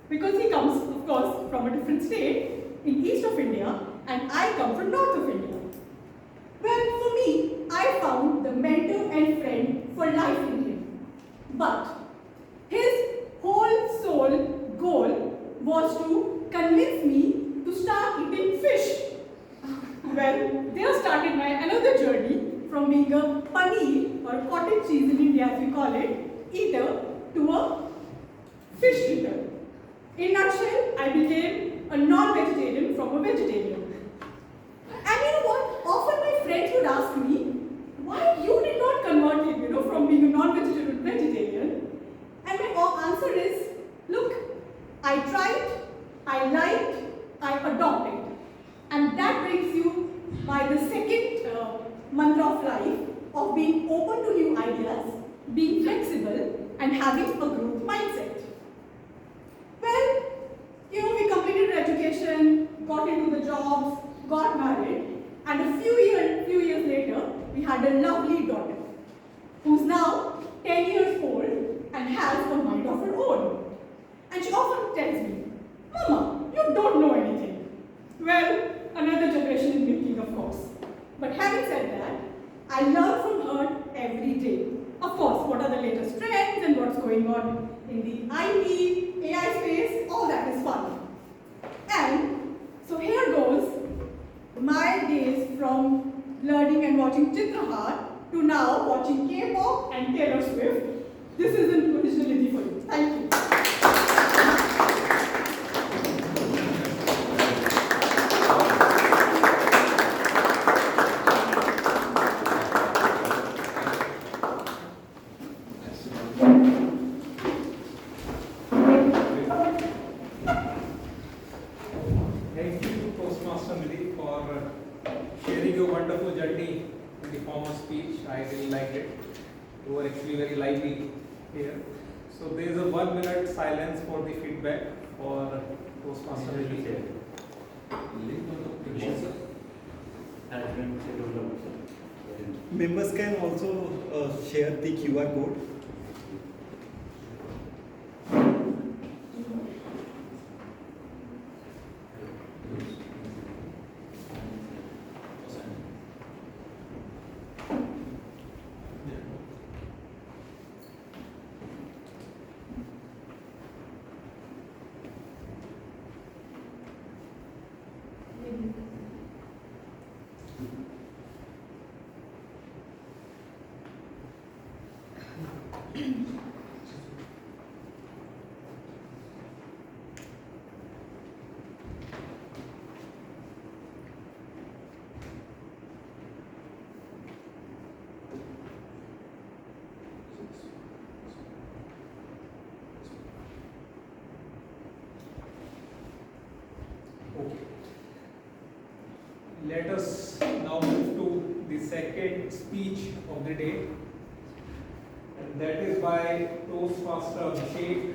Because he comes, of course, from a different state in east of India, and I come from north of India. Well, for me, I found the mentor and friend for life in him. But his whole soul goal was to convince me to start eating fish. Well, there started my another journey from being a paneer or cottage cheese in India as we call it, eater to a fish eater. In a nutshell, I became a non-vegetarian from a vegetarian. And you know what? Often my friends would ask me, why you did not convert it, from being a non-vegetarian to vegetarian? And my answer is, look, I tried, I liked, I adopted. And that brings you by the second mantra of life of being open to new ideas, being flexible, and having a growth mindset. Well, we completed our education, got into the jobs, got married, and a few years later, we had a lovely daughter who's now 10 years old and has a mind of her own. And she often tells me, Mama, you don't know anything. Well, another generation is making, of course. But having said that, I learn from her every day. Of course, what are the latest trends and what's going on in the IT, AI space, all that is fun. And so here goes my days from learning and watching Chitrahar to now watching K-pop and Taylor Swift. This isn't originality for you. Thank you.
Thank you, Toastmaster Mili, for sharing your wonderful journey in the form of speech. I really liked it. You were actually very lively here. So there is a 1 minute silence for the feedback for Toastmaster Mili.
Members can also share the QR code.
Let us now move to the second speech of the day, and that is by Toastmaster Abhishek.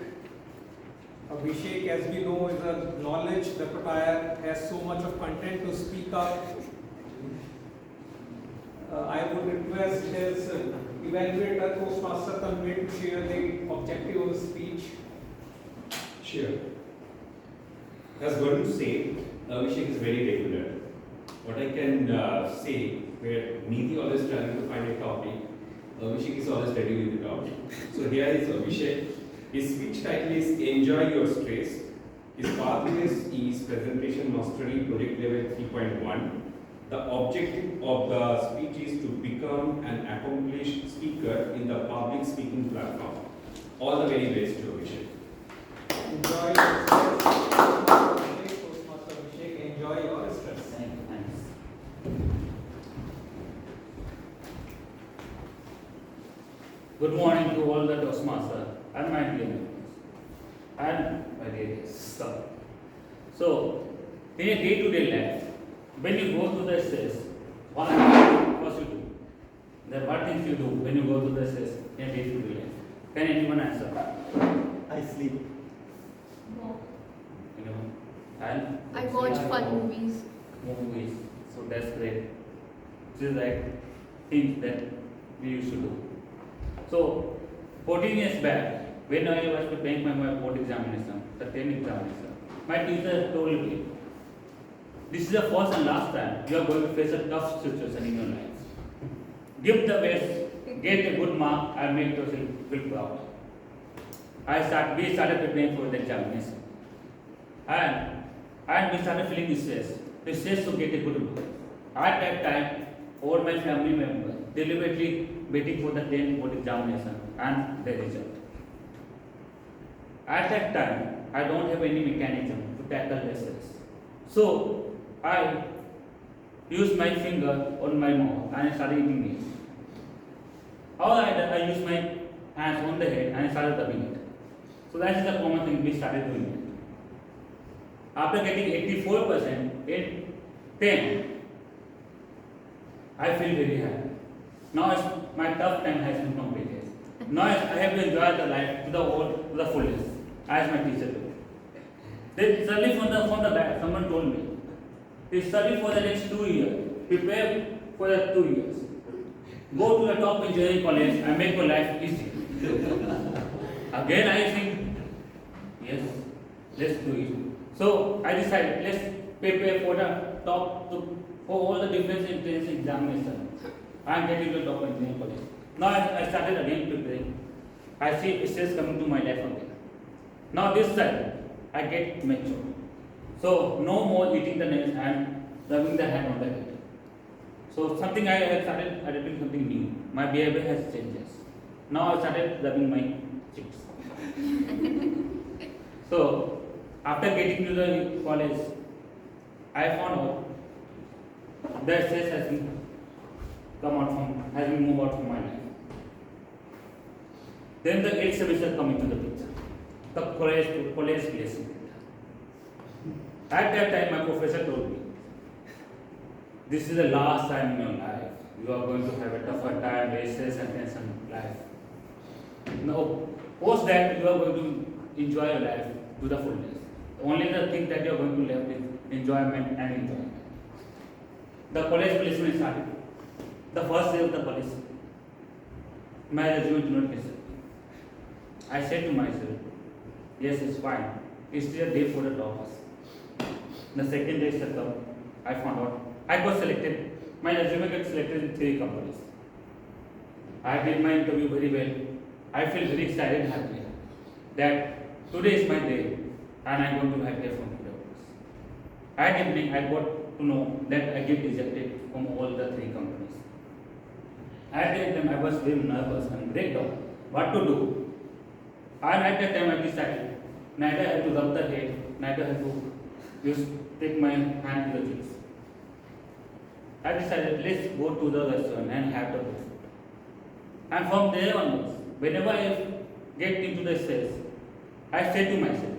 Abhishek, as we know, is a knowledge repertoire, has so much of content to speak up. I would request his evaluator, Toastmaster Tanvir, to share the objective of the speech.
Sure. As Varun said, Abhishek is very regular. What I can say, where Nidhi always trying to find a topic, Abhishek is always ready with the topic. So here is Abhishek. His speech title is Enjoy Your Stress. His pathways is Presentation Mastery Project Level 3.1. The objective of the speech is to become an accomplished speaker in the public speaking platform. All the very best to Abhishek.
Enjoy your stress. Toastmaster Abhishek, enjoy your stress.
Thanks. Good morning to all the Toastmasters and my dear members and my dear guests. So, in a day-to-day life, when you go to the stress, what you do? There are what things you do when you go to the stress in a day-to-day life? Can anyone answer?
I sleep.
Anyone? And
I watch fun movies.
Movies. So that's great. This is like things that we used to do. So 14 years back, when I was preparing my board examination, the 10th examination, my teacher told me, this is the first and last time you are going to face a tough situation in your life. Give the best, get a good mark, and make yourself feel proud. We started preparing for the examination. And we started feeling stress to get a good mark. At that time, all my family members deliberately waiting for the 10th board examination and the result. At that time, I don't have any mechanism to tackle the stress. So, I used my finger on my mouth and I started eating it. How I used my hands on the head and I started rubbing it. So that is the common thing we started doing it. After getting 84% in 10, I feel very happy. Now my tough time has been completed. Now I have to enjoy the life to the fullest, as my teacher told. Then suddenly from the back, someone told me, they study for the next 2 years, prepare for the 2 years. Go to the top engineering college and make your life easy. Again I think, yes, let's do it. So I decided, let's prepare for the for all the different entrance examinations. I am getting to the top engineering college. Now I started again preparing. I see stress coming to my life again. Now this time I get mature. So no more eating the nails and rubbing the hand on the head. So something I have started adopting something new. My behavior has changed. Now I started rubbing my cheeks. So after getting to the college, I found out that stress has been moved out from my life. Then the 8th semester come into the picture. The college placement. At that time, my professor told me, this is the last time in your life. You are going to have a tougher time, stress and tension in life. Now, post that, you are going to enjoy your life to the fullness. Only the thing that you are going to left is enjoyment and enjoyment. The college placement started. The first day of the college, my resume did not listen. I said to myself, yes, it's fine. It's still a day for the toppers. The second day set up, I found out I got selected. My resume got selected in 3 companies. I did my interview very well. I feel very excited and happy that today is my day and I'm going to have day from today. At evening, I got to know that I get rejected from all the 3 companies. At that time, I was very nervous and breakdown. What to do? And at that time, I decided neither I have to rub the head, neither I have to take my hand to the cheeks. I decided, let's go to the restaurant and have the good food. And from there onwards, whenever I get into the stress, I say to myself,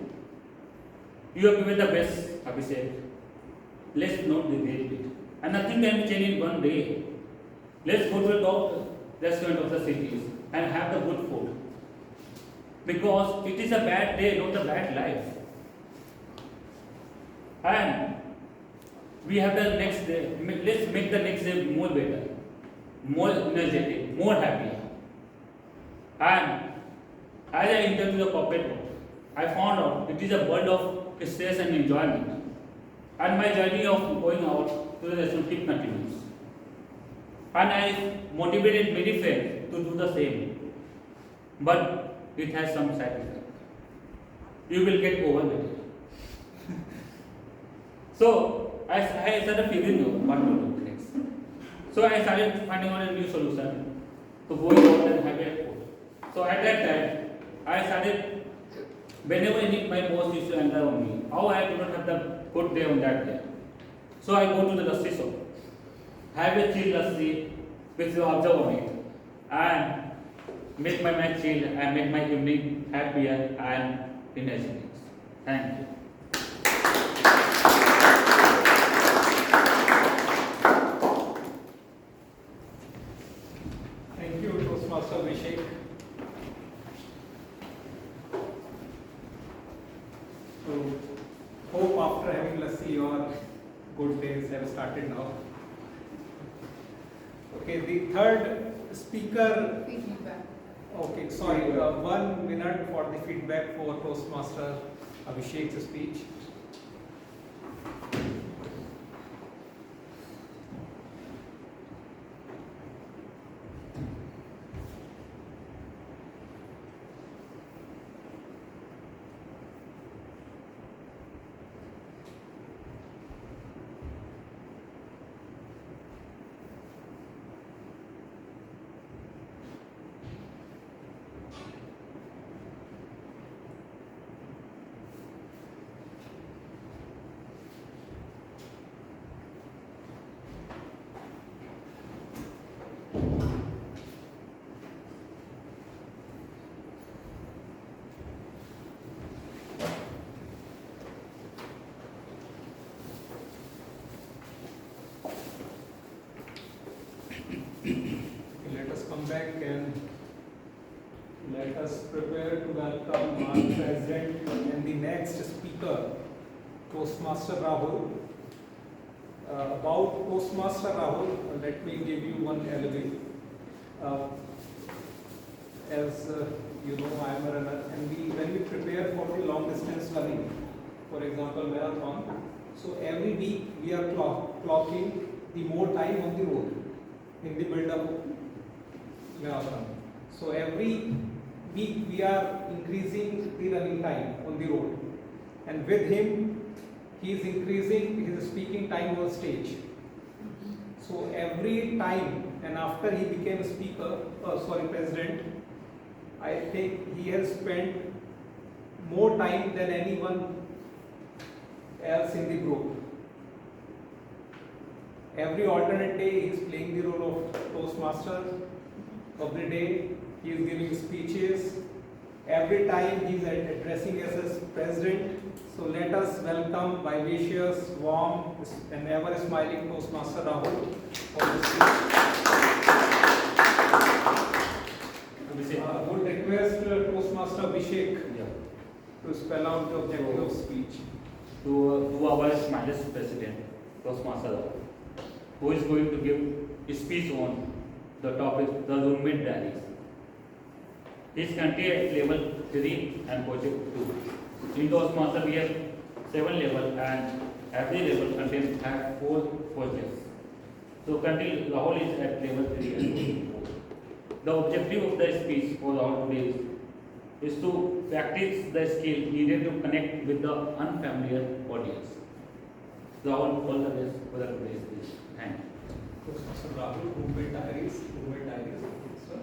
you have given the best, Abhishek. Let's not regret it. And nothing can be changed in one day. Let's go to the top restaurant of the cities and have the good food. Because it is a bad day, not a bad life. And we have the next day, let's make the next day more better, more energetic, more happy. And as I entered the corporate world, I found out it is a world of stress and enjoyment. And my journey of going out to the restaurant continues. And I motivated many friends to do the same. But it has some side effects. You will get overwhelmed. So I started figuring out what to do next. So I started finding out a new solution to go out and have a food. So at that time, I started, whenever my boss used to enter on me, how I do not have the good day on that day. So I go to the lassi shop, have a chill lassi which you observe on it, and make my mind chill and make my evening happier and energetic. Thank you.
Thank you, Toastmaster Abhishek. So hope after having lassi your good days have started now. Okay, the third speaker.
Feedback.
Okay, sorry, one minute for the feedback for Toastmaster Abhishek's speech. Let us come back and let us prepare to welcome our president and the next speaker, Toastmaster Rahul. About Toastmaster Rahul, let me give you one element. As you know, I am a runner, and when we prepare for the long distance running, for example, marathon, so every week we are clocking the more time on the road in the build-up marathon. So every week we are increasing the running time on the road, and with him he is increasing his speaking time on stage. So every time, and after he became a president, I think he has spent more time than anyone else in the group. Every alternate day he is playing the role of Toastmaster of the day. He is giving speeches. Every time he is addressing us as president. So let us welcome vivacious, warm, and ever smiling Toastmaster Rahul for the speech. I would request Toastmaster Abhishek to spell out the objective of speech.
To our smallest president, Toastmaster Rahul, who is going to give a speech on the topic, the roommate diaries. This country at level 3 and project 2. In Toastmaster we have 7 levels, and every level contains 4 projects. So currently Rahul is at level 3 and project 4. The objective of the speech for Rahul today is to practice the skill needed to connect with the unfamiliar audience. Rahul, all the best for the today's speech. Thank you.
Toastmaster Rahul, roommate diaries, sir.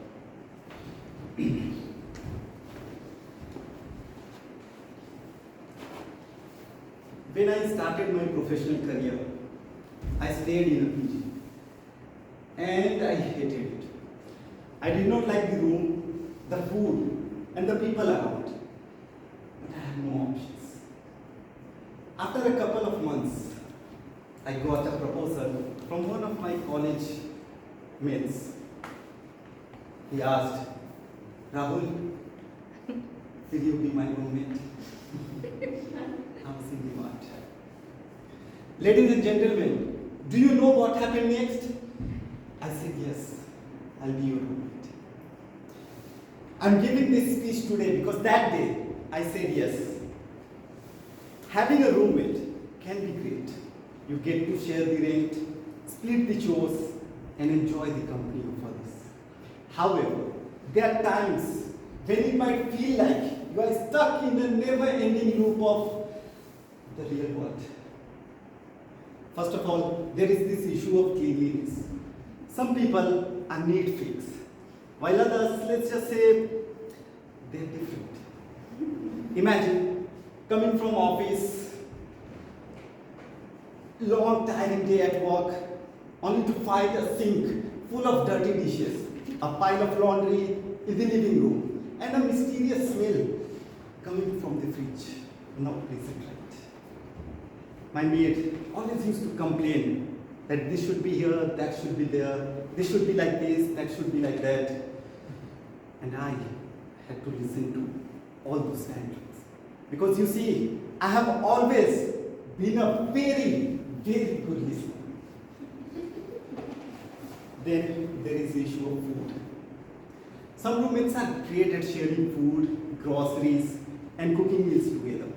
When I started my professional career, I stayed in a PG and I hated it. I did not like the room, the food, and the people around. But I had no options. After a couple of months, I got a proposal from one of my college mates. He asked, Rahul, will you be my roommate? I was in the what? Ladies and gentlemen, do you know what happened next? I said, yes, I'll be your roommate. I'm giving this speech today because that day I said yes. Having a roommate can be great. You get to share the rent, split the chores, and enjoy the company of others. However, there are times when it might feel like you are stuck in the never-ending loop of the real world. First of all, there is this issue of cleanliness. Some people are neat freaks, while others, let's just say, they're different. Imagine coming from office, long tiring day at work, only to find a sink full of dirty dishes, a pile of laundry in the living room, and a mysterious smell coming from the fridge. Not pleasant, right? My maid always used to complain that this should be here, that should be there, this should be like this, that should be like that. And I had to listen to all those tantrums. Because you see, I have always been a very, very good listener. Then there is the issue of food. Some roommates are great at sharing food, groceries, and cooking meals together.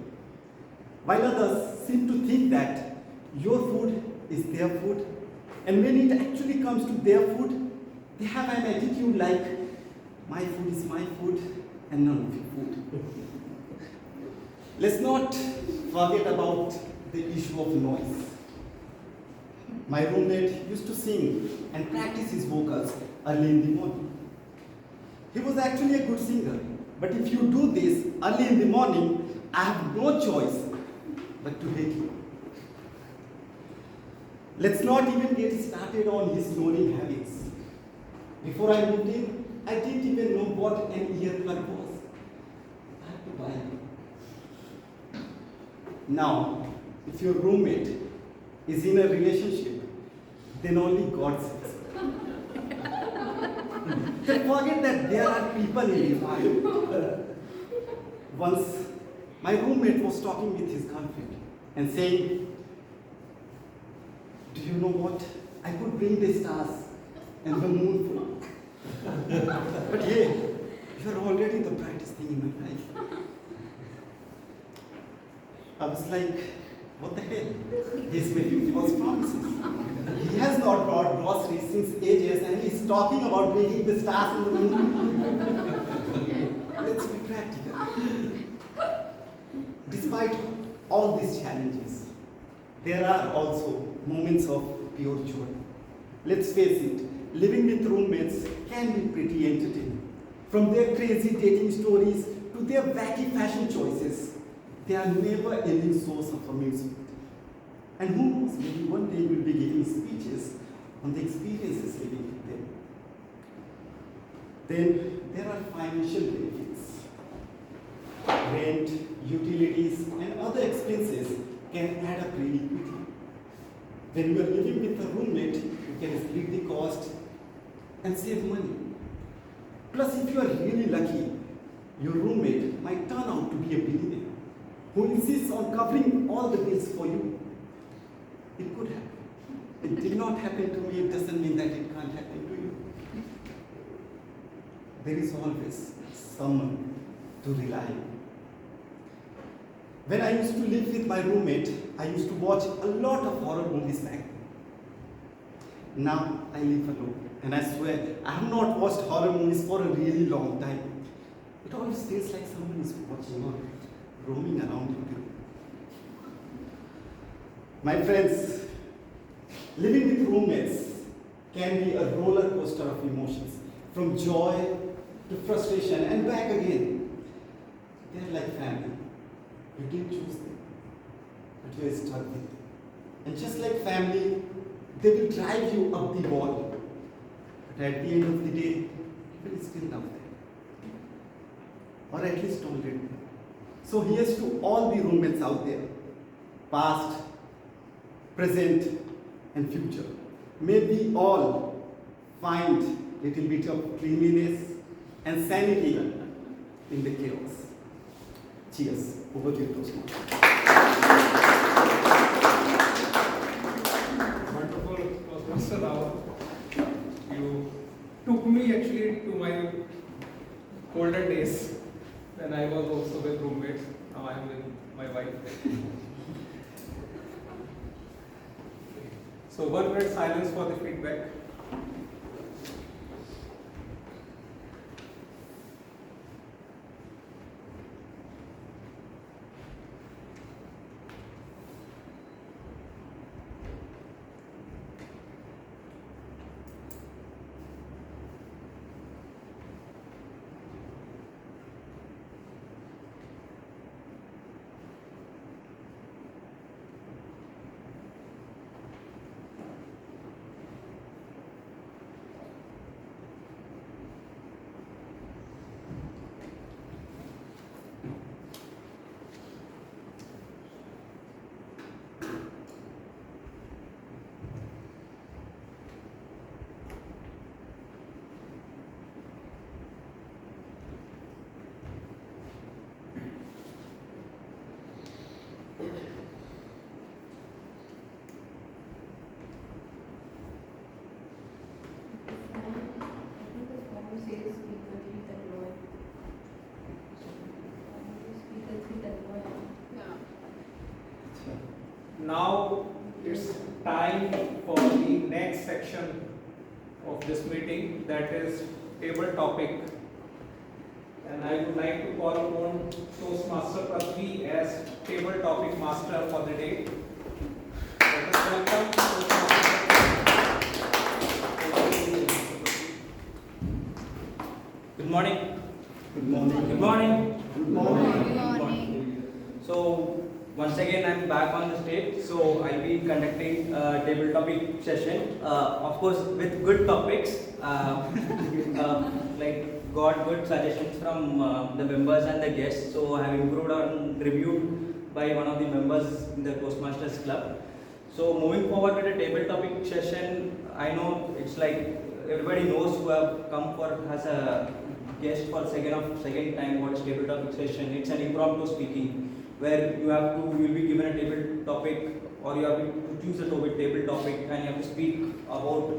While others seem to think that your food is their food, and when it actually comes to their food, they have an attitude like, my food is my food, and none of your food. Let's not forget about the issue of noise. My roommate used to sing and practice his vocals early in the morning. He was actually a good singer, but if you do this early in the morning, I have no choice but to hate you. Let's not even get started on his snoring habits. Before I moved in, I didn't even know what an earplug was. I had to buy it. Now, if your roommate is in a relationship, then only God saves. Then forget that there are people in your life. Once, my roommate was talking with his girlfriend and saying, do you know what? I could bring the stars and the moon for. But hey, you are already the brightest thing in my life. I was like, what the hell? He's making false promises. He has not brought groceries since ages and he's talking about bringing the stars and the moon. Let's be practical. Despite all these challenges, there are also moments of pure joy. Let's face it, living with roommates can be pretty entertaining. From their crazy dating stories to their wacky fashion choices, they are never ending source of amusement. And who knows, maybe one day we'll be giving speeches on the experiences living with them. Then there are financial benefits. Rent, utilities, and other expenses can add up really quickly. When you are living with a roommate, you can split the cost and save money. Plus, if you are really lucky, your roommate might turn out to be a billionaire who insists on covering all the bills for you. It could happen. It did not happen to me, it doesn't mean that it can't happen to you. There is always someone to rely on. When I used to live with my roommate, I used to watch a lot of horror movies back then. Now I live alone, and I swear I have not watched horror movies for a really long time. It always feels like someone is watching or roaming around in the room. My friends, living with roommates can be a roller coaster of emotions, from joy to frustration and back again. They're like family. You didn't choose them, but you're stuck with them. And just like family, they will drive you up the wall. But at the end of the day, you will still love them. Or at least tolerate them. So here's to all the roommates out there, past, present, and future. May we all find a little bit of cleanliness and sanity in the chaos. Cheers. Over to you, Toastmasters.
Wonderful, Toastmaster Rao. You took me actually to my older days when I was also with roommates. Now I am with my wife. So 1 minute silence for the feedback. Now it's time for the next section of this meeting, that is table topic. And I would like to call upon Toastmaster Prithvi as table topic master for the day. Let us welcome Toastmaster Prithvi.
Good morning.
Good morning.
Good morning.
Good morning.
Good morning.
So once again I'm back on the stage. So I'll be conducting a table topic session. Of course with good topics. Like got good suggestions from the members and the guests. So I have improved on reviewed by one of the members in the Toastmasters club. So moving forward with the table topic session, I know it's like everybody knows who have come for as a guest for second time what is table topic session. It's an impromptu speaking where you will be given a table topic, or you have to choose a table topic, and you have to speak about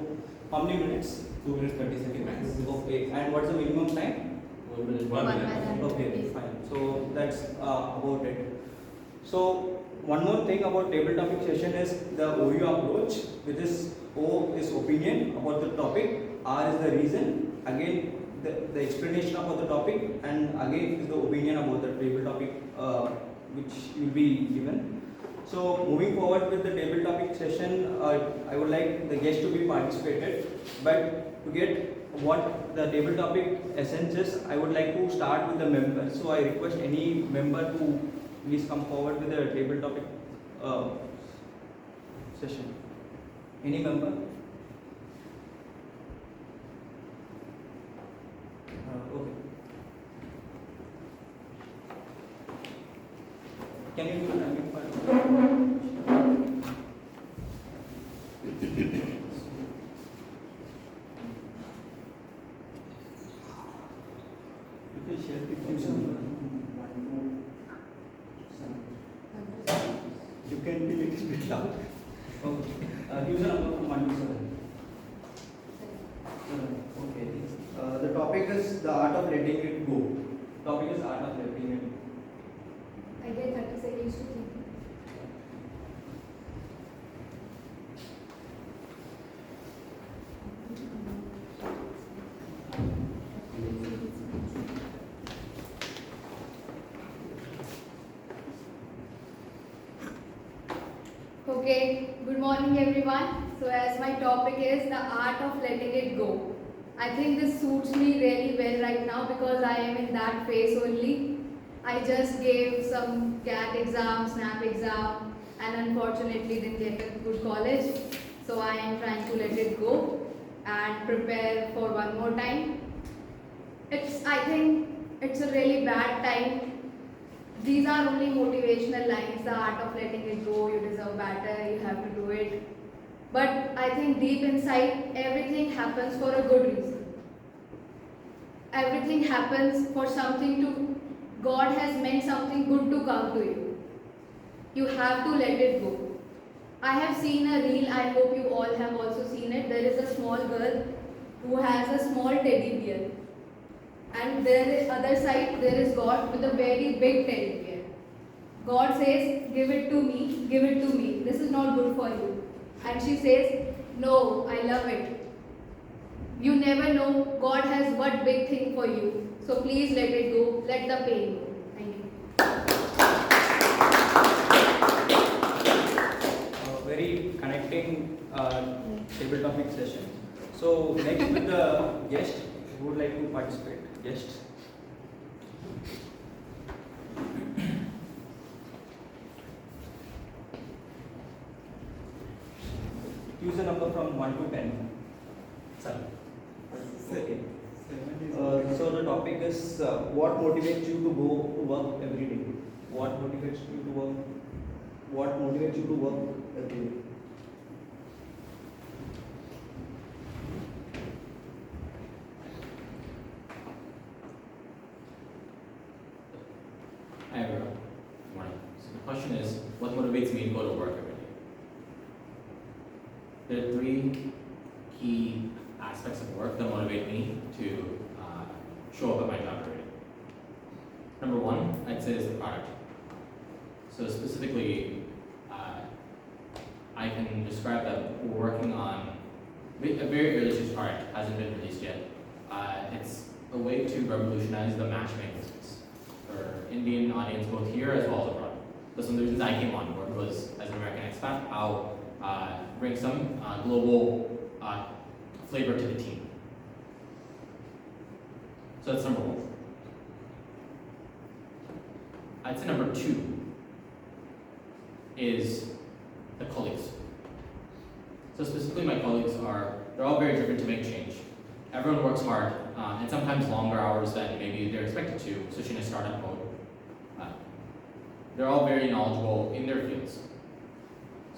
how many minutes?
2 minutes 30 seconds.
Okay, and what's the minimum time?
1 minute.
1 minute.
Okay, fine. So that's about it. So one more thing about table topic session is the OU approach, which is O is opinion about the topic, R is the reason, again the explanation about the topic, and again is the opinion about the table topic which will be given. So moving forward with the table topic session, I would like the guests to be participated, but to get what the table topic essence is, I would like to start with the members. So I request any member to please come forward with the table topic session. Any member? Okay. Can you do an unmute part? You can share pictures.
You can be a little bit loud.
Okay. User number from 1 to 7. Okay. The topic is the art of letting it go. Topic is art of letting it go.
I get 30 seconds to think. Okay, good morning everyone. So as my topic is the art of letting it go. I think this suits me really well right now because I am in that phase only. I just gave some CAT exam, SNAP exam, and unfortunately didn't get a good college. So I am trying to let it go and prepare for one more time. I think it's a really bad time. These are only motivational lines, the art of letting it go, you deserve better, you have to do it. But I think deep inside, everything happens for a good reason. Everything happens for God has meant something good to come to you. You have to let it go. I have seen a reel, I hope you all have also seen it. There is a small girl who has a small teddy bear. And other side, there is God with a very big teddy bear. God says, give it to me, give it to me. This is not good for you. And she says, no, I love it. You never know God has what big thing for you. So please let it go, let the pain go. Thank you.
Very connecting table topic session. So next with the guest who would like to participate. Guest. User number from 1 to 10. Sir. Okay. So the topic is what motivates you to go to work every day? What motivates you to work? What motivates you to work every day?
Hi everyone. Good morning. So the question is, what motivates me to go to work every day? There are 3 key aspects of work that motivate me to show up at my job every day. Number 1, I'd say is the product. So specifically, I can describe that we're working on a very early stage product, hasn't been released yet. It's a way to revolutionize the matchmaking business for Indian audience, both here as well as abroad. That's one of the reasons I came on board, was as an American expat, I'll bring some global flavor to the team. So that's number one. I'd say number two is the colleagues. So specifically my colleagues they're all very driven to make change. Everyone works hard, and sometimes longer hours than maybe they're expected to, especially in a startup mode. They're all very knowledgeable in their fields.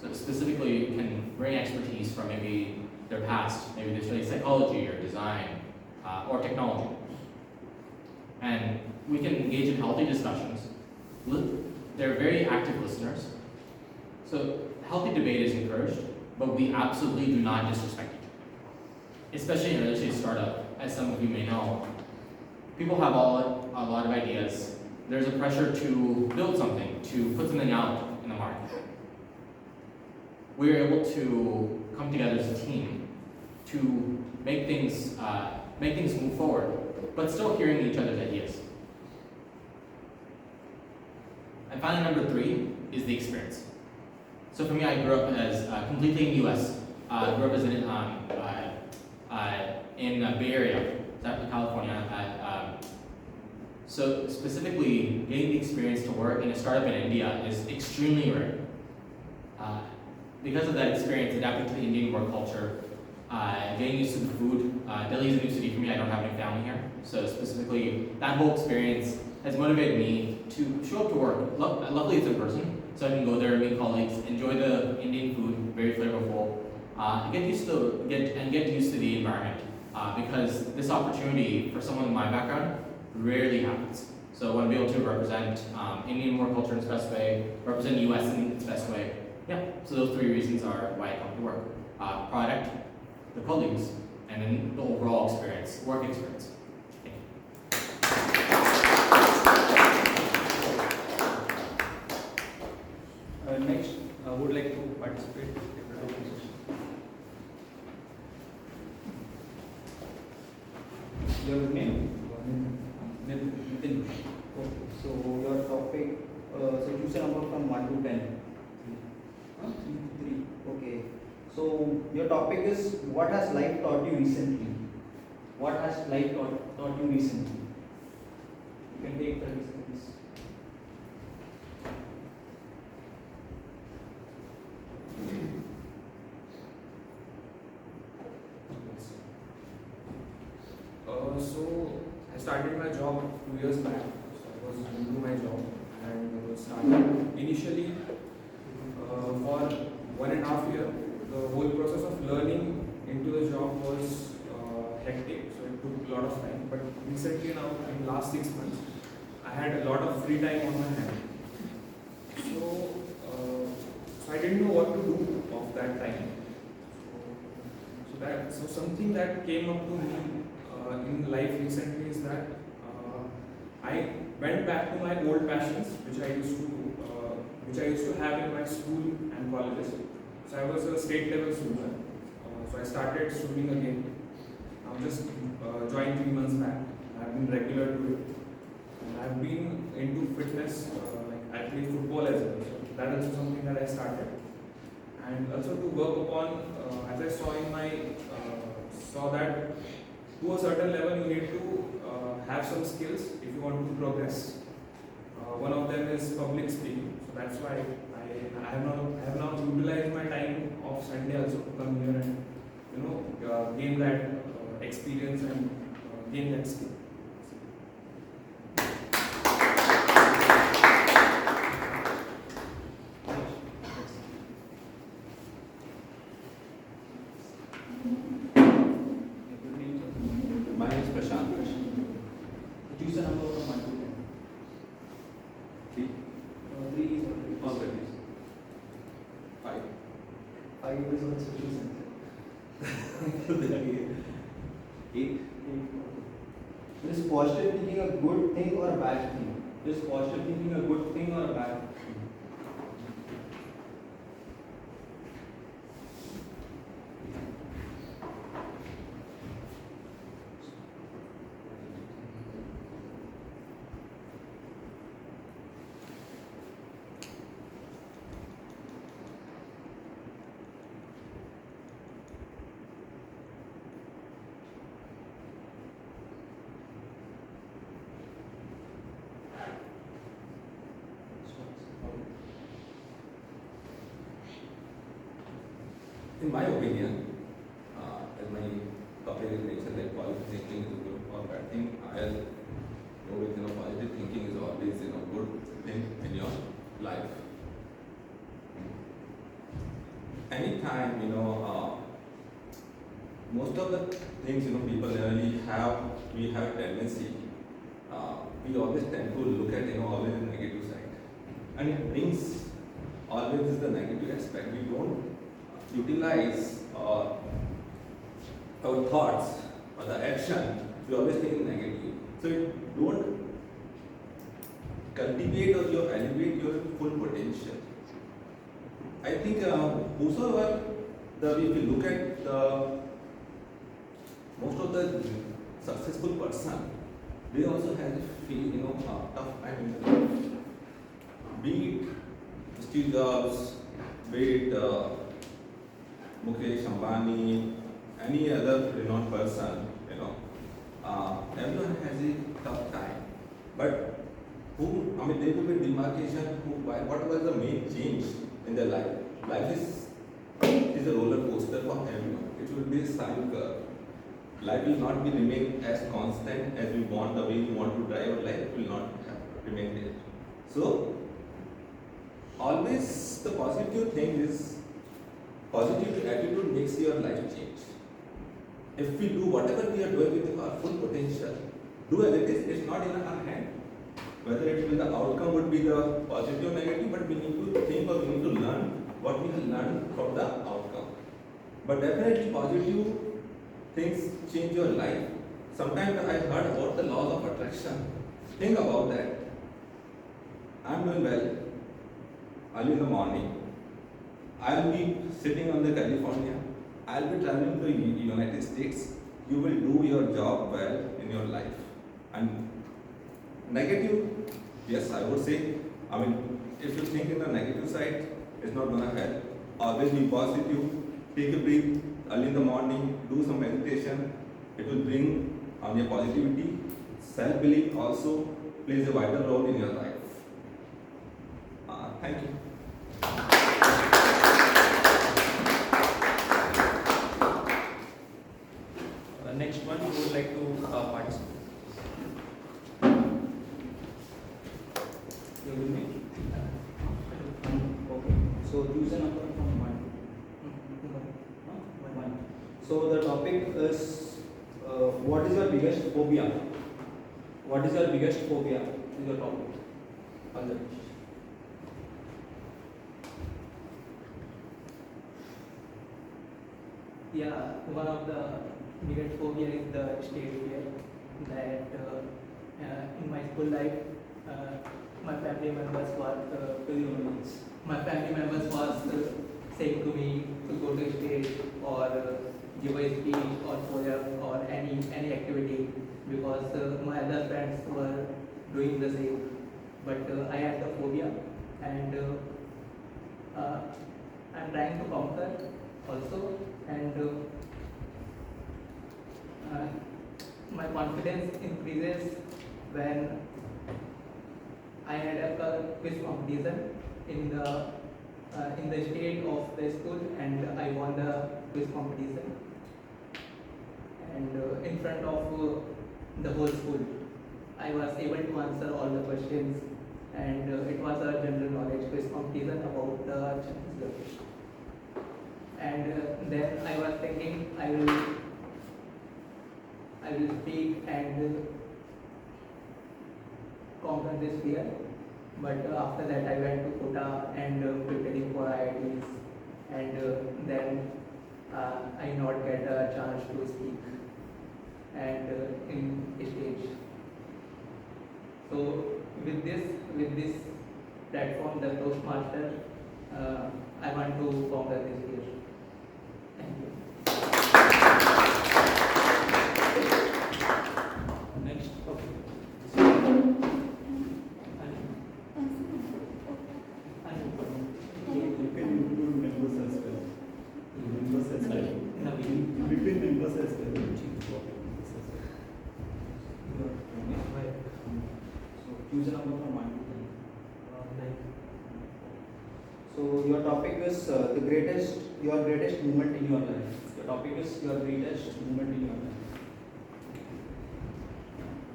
So specifically can bring expertise from maybe their past, maybe they study psychology or design or technology. And we can engage in healthy discussions. They're very active listeners. So healthy debate is encouraged, but we absolutely do not disrespect each other. Especially in an early stage startup, as some of you may know, people have a lot of ideas. There's a pressure to build something, to put something out in the market. We're able to come together as a team to make things move forward, but still hearing each other's ideas. And finally, number three is the experience. So for me, I grew up as completely in the US. I grew up as in Bay Area, California. So specifically, getting the experience to work in a startup in India is extremely rare. Because of that experience, adapting to the Indian work culture, getting used to the food. Delhi is a new city for me. I don't have any family here. So specifically, that whole experience has motivated me to show up to work. Luckily, it's in person, so I can go there, meet colleagues, enjoy the Indian food, very flavorful, get used to the environment. Because this opportunity for someone in my background rarely happens. So I want to be able to represent Indian work culture in its best way, represent US in its best way. Yeah, so those three reasons are why I come to work. Product, the colleagues, and then the overall experience, work experience.
Next, would like to participate. Your name? Nitin. Okay. So your topic. So choose a number from 1 to 10. 3. Okay. So your topic is, what has life taught you recently? What has life taught you recently? You can take 30 seconds.
So I started my job 2 years back. So I was new to my job and started initially for 1.5 years. The whole process of learning into the job was hectic, so it took a lot of time. But recently now, in the last 6 months, I had a lot of free time on my hand. So I didn't know what to do of that time. So something that came up to me in life recently is that I went back to my old passions, which I used to have in my school and colleges. So I was a state level swimmer. So I started swimming again. I'm just joined 3 months back. I've been regular to it. And I've been into fitness, I play football as well. So that is something that I started. And also to work upon, as I saw that to a certain level you need to have some skills if you want to progress. One of them is public speaking. So that's why I have now utilized my time of Sunday also to come here and gain that experience and gain that skill.
My name is Prashant.
Choose a number from 1 to 10. 3 is
All the days. 5.
5 is also chosen. 8. Is positive thinking a good thing or a bad thing? Is positive thinking a good thing or a bad thing?
in my opinion, as my topic is mentioned, like positive thinking is a good or bad thing, I'll go with positive thinking is always good thing in your life. Anytime most of the things people generally have, we have a tendency. We always tend to look at always the negative side, and it brings always the negative aspect. We don't utilize our thoughts or the action. We always think negative. So it don't cultivate or you elevate your full potential. I think whosoever if you look at most of the successful person, they also have tough time in their life. Be it Steve Jobs, be it Mukesh Ambani, any other renowned person, everyone has a tough time. But there will be demarcation. What was the main change in their life? Life is a roller coaster for everyone. It will be a sine curve. Life will not be remain as constant as we want. The way we want to drive our life will not remain there. So always the positive thing is positive attitude makes your life change. If we do whatever we are doing with our full potential, do as it is. It's not in our hand. Whether it will the outcome would be the positive or negative, but we need to think or we need to learn what we have learned from the outcome. But definitely positive things change your life. Sometimes I heard about the laws of attraction. Think about that. I'm doing well early in the morning. I'll be sitting on the California. I'll be traveling to United States. You will do your job well in your life. And negative, yes, I would say. If you think in the negative side, it's not gonna help. Always be positive. Take a breath early in the morning. Do some meditation. It will bring on your positivity. Self-belief also plays a vital role in your life. Thank you.
Next one, who would like to participate? You will make? Okay. So choose a number from 1. 1. So the topic is what is your biggest phobia? What is your biggest phobia? Is your topic.
Yeah, one of the biggest phobia is the stage fear. That in my school life, my family members was saying to me to go to stage or give a speech or poem or any activity because my other friends were doing the same. But I had the phobia and I'm trying to conquer also, and my confidence increases when I had a quiz competition in the state of the school, and I won the quiz competition, and in front of the whole school I was able to answer all the questions, and it was a general knowledge quiz competition about the Chhattisgarh. And then I was thinking I will speak and conquer this fear. But after that I went to Kota and preparing for IITs, and then I not get a chance to speak and in stage. So with this platform, the Toastmaster, I want to conquer this fear. Thank you. Next.
You can include members as well. Members as well. Between members as well.
So choose a number from 1 to 10. 9. So your topic is your greatest moment in your life. Your topic is your greatest moment in your life.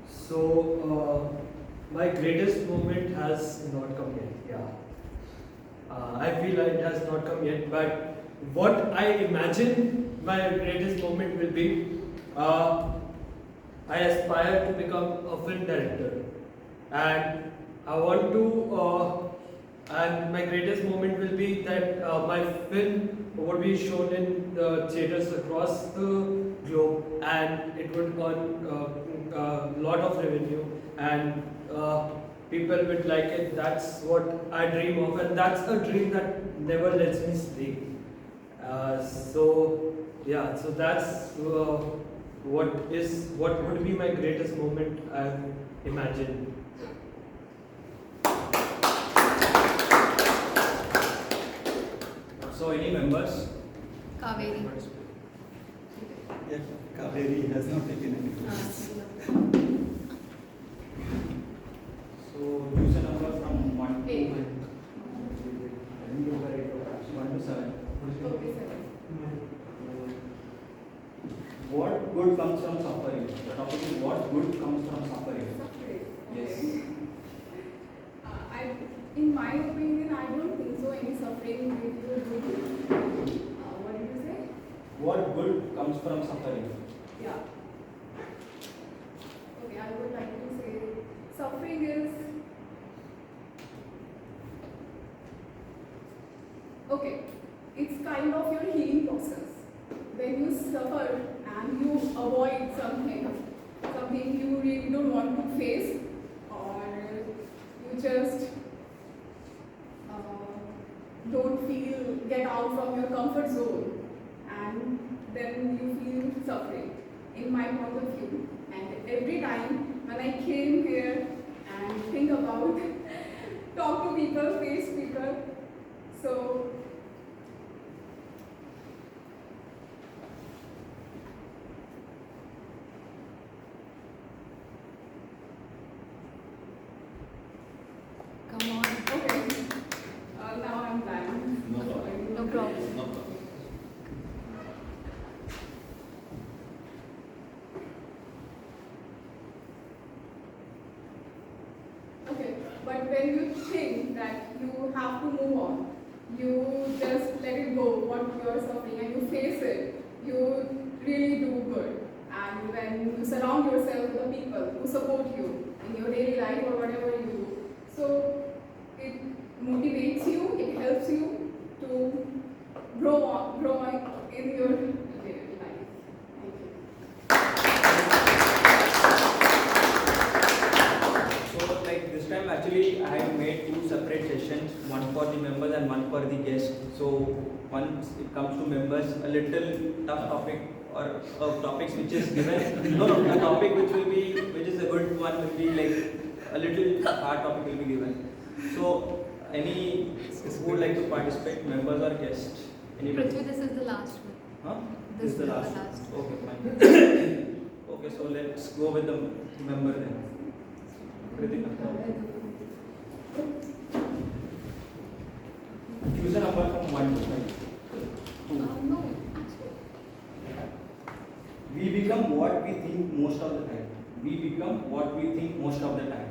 So, my greatest moment has not come yet. Yeah. I feel like it has not come yet, but what I imagine my greatest moment will be, I aspire to become a film director, and I want to, and my greatest moment will be that my film would be shown in the theaters across the globe, and it would earn a lot of revenue, and people would like it. That's what I dream of, and that's a dream that never lets me sleep. So yeah, so that's what would be my greatest moment I imagine.
So any members?
Kaveri.
Yes, Kaveri has not taken any questions.
So use a number from 1 to
8.
1 to 7.
Okay, 7.
What good comes from suffering? The topic is what good comes from suffering.
Suffering.
Yes.
In my opinion, I don't think so. Any suffering gives you a good. What did you say?
What good comes from suffering?
Yeah. Okay, I would like to say suffering is. Okay, it's kind of your healing process. When you suffer and you avoid something you really don't want to face, or you just don't get out from your comfort zone, and then you feel suffering, in my point of view. And every time when I came here and think about talk to people, face people, so
Come on.
okay. Now I'm blank.
No problem.
No problem.
No problem.
Okay, but when you think that you have to move on, you just let it go, what you are suffering, and you face it, you really do good. And when you surround yourself with the people who support you in your daily life or whatever you do, so it motivates you, it helps you to grow in your daily life. Thank you.
So like this time actually I have made 2 separate sessions, one for the members and one for the guests. So once it comes to members, a little tough topic or topics which is given. No, a topic which is a good one will be like a little hard topic will be given. So any who would like to participate, members or guests?
Prithvi, this is the last one.
Huh?
This
is the
is
last.
the last.
Okay, fine. Okay, so let's go with the member then. Kritika. Choose a number from 1 to 5. 2.
No.
We become what we think most of the time. We become what we think most of the time.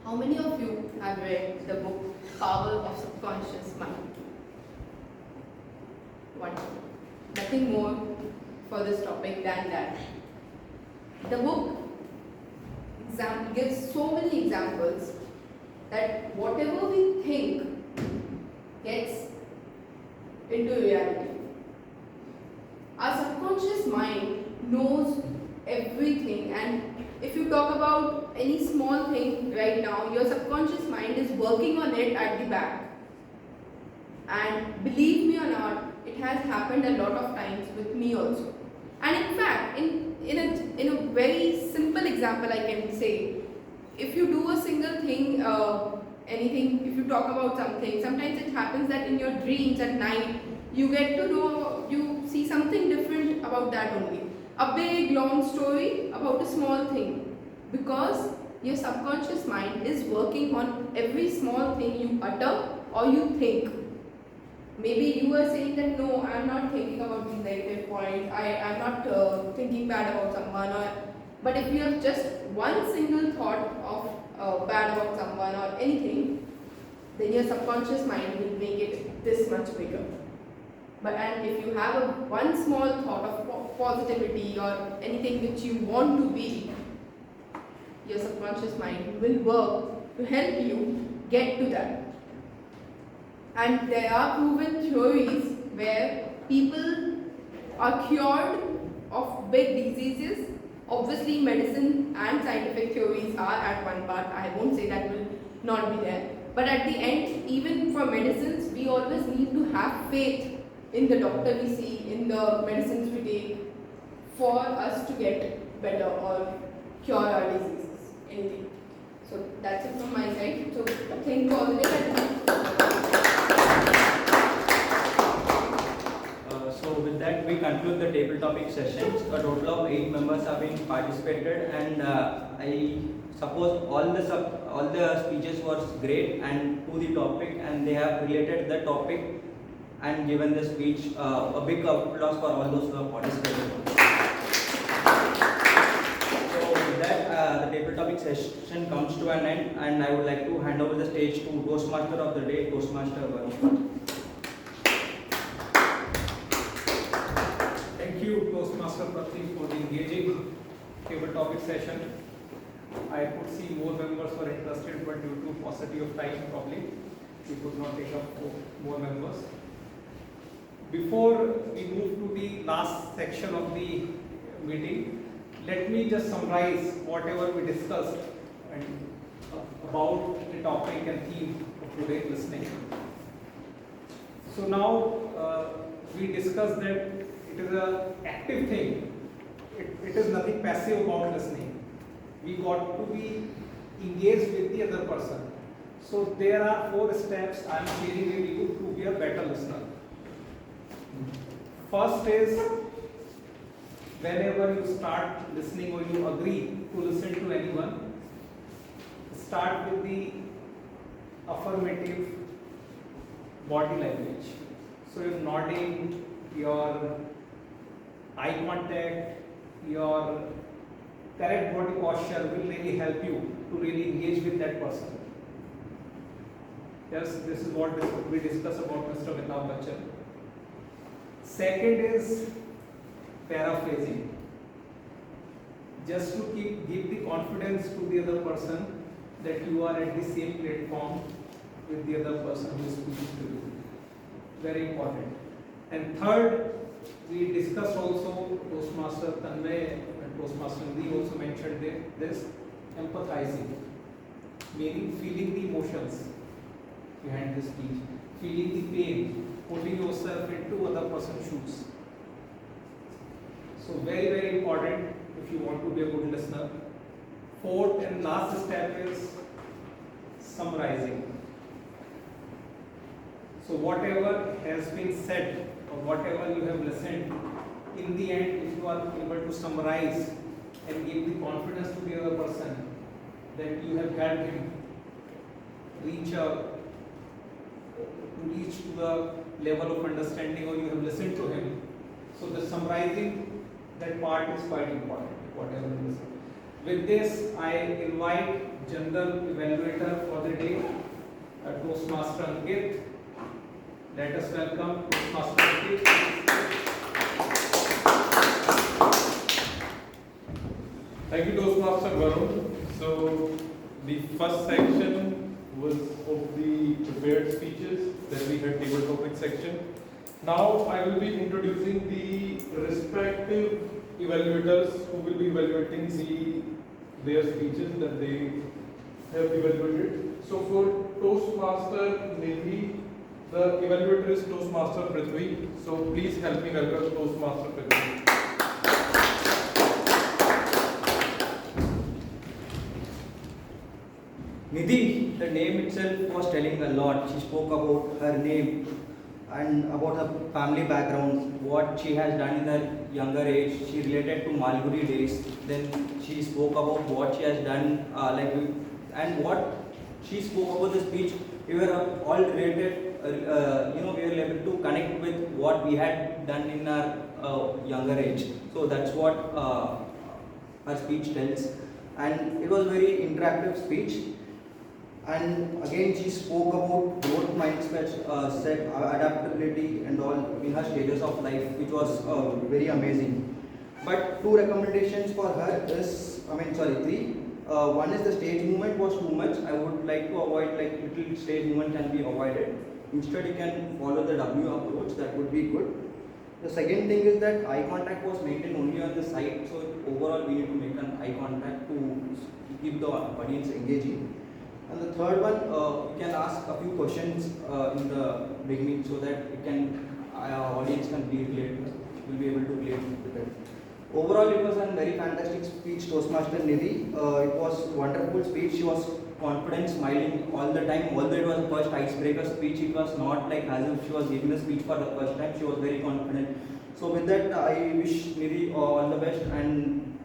How many of you have read the book Power of Subconscious Mind? One. Nothing more for this topic than that. The book gives so many examples that whatever we think gets into reality. Our subconscious mind knows everything, and if you talk about any small thing right now, your subconscious mind is working on it at the back. And believe me or not, it has happened a lot of times with me also. And in fact, in a very simple example I can say, if you do a single thing, anything, if you talk about something, sometimes it happens that in your dreams at night, you get to know, you see something different about that only. A big long story about a small thing, because your subconscious mind is working on every small thing you utter or you think. Maybe you are saying that no, I am not thinking about these negative points, I am not thinking bad about someone, but if you have just one single thought of bad about someone or anything, then your subconscious mind will make it this much bigger. And if you have one small thought of positivity or anything which you want to be, your subconscious mind will work to help you get to that. And there are proven theories where people are cured of big diseases. Obviously, medicine and scientific theories are at one part. I won't say that will not be there. But at the end, even for medicines, we always need to have faith in the doctor we see, in the medicines we take, for us to get better or cure our diseases, anything. So that's it from my side. So think positive.
So with that, we conclude the table topic sessions. A total of 8 members have been participated, and I suppose all the speeches was great and to the topic, and they have related the topic and given the speech. A big applause for all those who have participated. So with that, the table topic session comes to an end, and I would like to hand over the stage to Toastmaster of the day, Toastmaster Varun.
Thank you, Toastmaster Pratik, for the engaging table topic session. I could see more members were interested, but due to paucity of time, probably we could not take up more members. Before we move to the last section of the meeting, let me just summarize whatever we discussed and about the topic and theme of today's listening. So now we discussed that it is an active thing. It is nothing passive about listening. We got to be engaged with the other person. So there are 4 steps I am sharing with you to be a better listener. First is, whenever you start listening or you agree to listen to anyone, start with the affirmative body language. So you're nodding, your eye contact, your correct body posture will really help you to really engage with that person. Yes, this is what we discussed about Mr. Amitabh Bachchan. Second is paraphrasing. Just to give the confidence to the other person that you are at the same platform with the other person who is speaking to you. Very important. And third, we discussed also, Toastmaster Tanmay and Toastmaster Nidhi also mentioned this, empathizing, meaning feeling the emotions behind the speech, feeling the pain, putting yourself into other person's shoes. So very, very important if you want to be a good listener. Fourth and last step is summarizing. So whatever has been said or whatever you have listened, in the end, if you are able to summarize and give the confidence to the other person that you have helped him reach to the level of understanding, or you have listened to him. So the summarizing, that part is quite important, whatever you listen. With this, I invite General Evaluator for the day, Toastmaster Ankit. Let us welcome Toastmaster Ankit.
Thank you, Toastmaster Varun. So the first section was of the prepared speeches, then we had table topic section. Now I will be introducing the respective evaluators who will be evaluating their speeches that they have evaluated. So for Toastmaster Nidhi, the evaluator is Toastmaster Prithvi. So please help me welcome Toastmaster Prithvi.
Nidhi, the name itself was telling a lot. She spoke about her name, and about her family background, what she has done in her younger age. She related to Malguri days. Then she spoke about what she has done, and what she spoke about the speech. We were all related. We were able to connect with what we had done in our younger age. So that's what her speech tells, and it was very interactive speech. And again, she spoke about growth mindset, adaptability, and all in her stages of life, which was very amazing. But two recommendations for her is, three. One is the stage movement was too much. I would like to avoid little stage movement can be avoided. Instead, you can follow the W approach. That would be good. The second thing is that eye contact was maintained only on the side. So overall, we need to make an eye contact to keep the audience engaging. And the third one, you can ask a few questions in the beginning so that our audience can will be able to relate with it. Overall, it was a very fantastic speech, Toastmaster Nidhi. It was wonderful speech. She was confident, smiling all the time. Although it was the first icebreaker speech, it was not like as if she was giving the speech for the first time. She was very confident. So with that, I wish Nidhi all the best and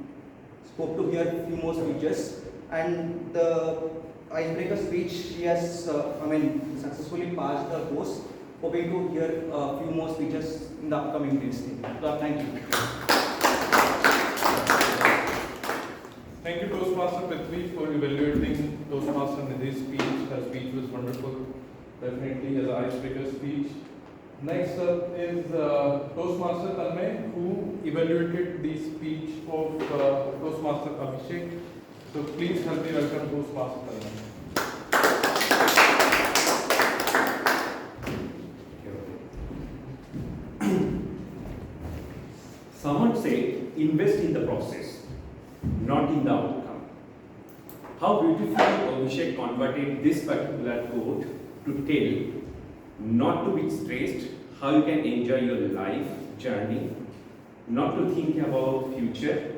hope to hear a few more speeches. And the icebreaker speech, she has successfully passed the course. Hoping to hear a few more speeches in the upcoming days. So thank you.
Thank you, Toastmaster Prithvi, for evaluating Toastmaster Nidhi's speech. Her speech was wonderful, definitely as an icebreaker speech. Next up is Toastmaster Tanmay, who evaluated the speech of Toastmaster Abhishek. So please help me welcome Toastmaster Tanmay.
Someone said, invest in the process, not in the outcome. How beautifully Abhishek converted this particular quote to tell not to be stressed, how you can enjoy your life journey, not to think about future.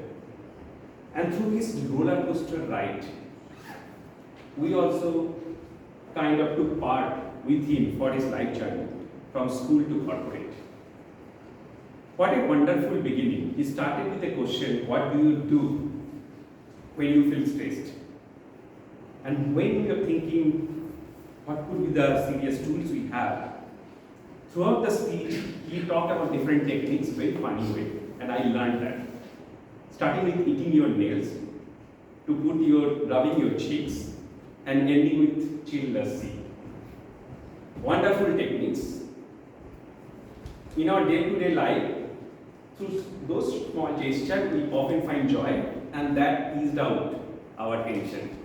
And through his roller coaster ride, we also kind of took part with him for his life journey from school to corporate. What a wonderful beginning. He started with a question, what do you do when you feel stressed? And when you are thinking, what could be the serious tools we have? Throughout the speech, he talked about different techniques, very funny way, and I learned that. Starting with eating your nails, to rubbing your cheeks, and ending with chill lassi. Wonderful techniques. In our day-to-day life, through those small gestures, we often find joy, and that eased out our tension.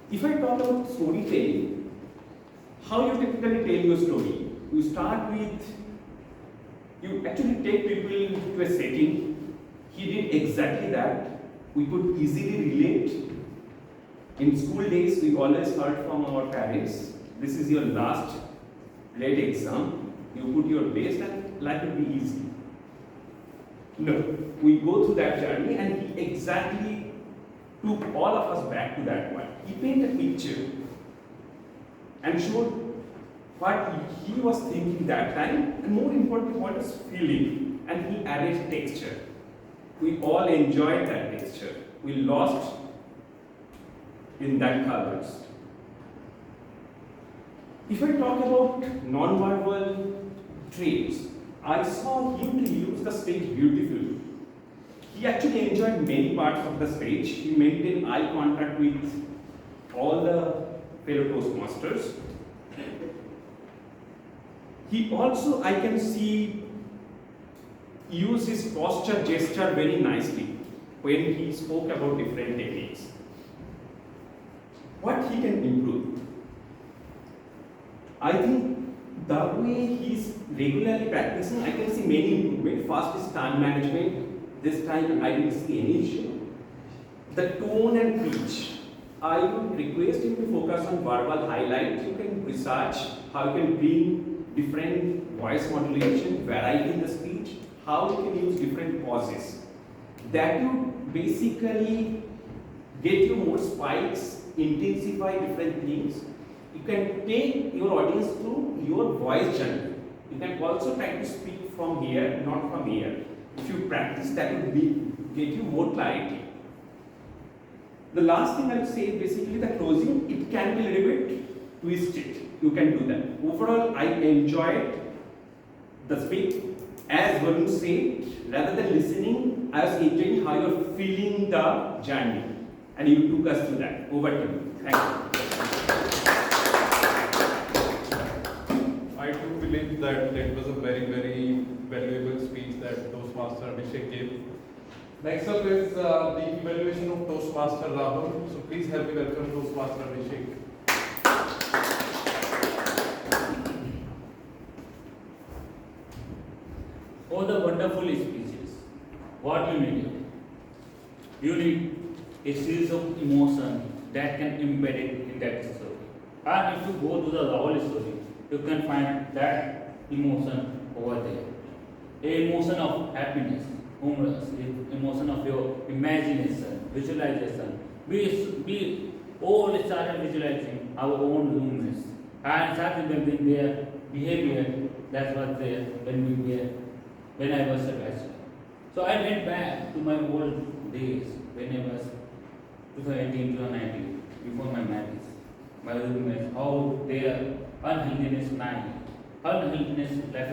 If I talk about storytelling, how you typically tell your story? You start with, you actually take people to a setting. He did exactly that. We could easily relate. In school days, we always heard from our parents, this is your last late exam. You put your best and life will be easy. No, we go through that journey and he exactly took all of us back to that point. He painted a picture and showed what he was thinking that time and more importantly what was feeling, and he added texture. We all enjoyed that texture. We lost in that colors. If I talk about non-verbal traits, I saw him to use the stage beautifully. He actually enjoyed many parts of the stage. He maintained eye contact with all the fellow Toastmasters. He also, I can see, used his posture gesture very nicely when he spoke about different techniques. What he can improve? I think the way he's regularly practicing, I can see many improvements. First is time management. This time I didn't see any issue. The tone and pitch. I would request him to focus on verbal highlights. You can research how you can bring different voice modulation, variety in the speech, how you can use different pauses. That would basically get you more spikes, intensify different things. You can take your audience through your voice journey. You can also try to speak from here, not from here. If you practice, that will get you more clarity. The last thing I will say, basically the closing, it can be a little bit twisted. You can do that. Overall, I enjoyed the speech. As Varun said, rather than listening, I was enjoying how you're feeling the journey. And you took us through that. Over to you. Thank you.
I too believe that it was a very, very valuable speech that Toastmaster Abhishek gave. Next up is the evaluation of Toastmaster Rahul. So please help me welcome Toastmaster Abhishek.
Oh, the wonderful speeches. What you need? You need a series of emotion that can embed it in that story. And if you go to the Rahul story, you can find that emotion over there. A emotion of happiness, humorous, emotion of your imagination, visualization. We all started visualizing our own roommates and started remembering their behavior that was there when I was a bachelor. So I went back to my old days when I was 2018 to 2019, before my marriage. My roommates, how their unhealthiness life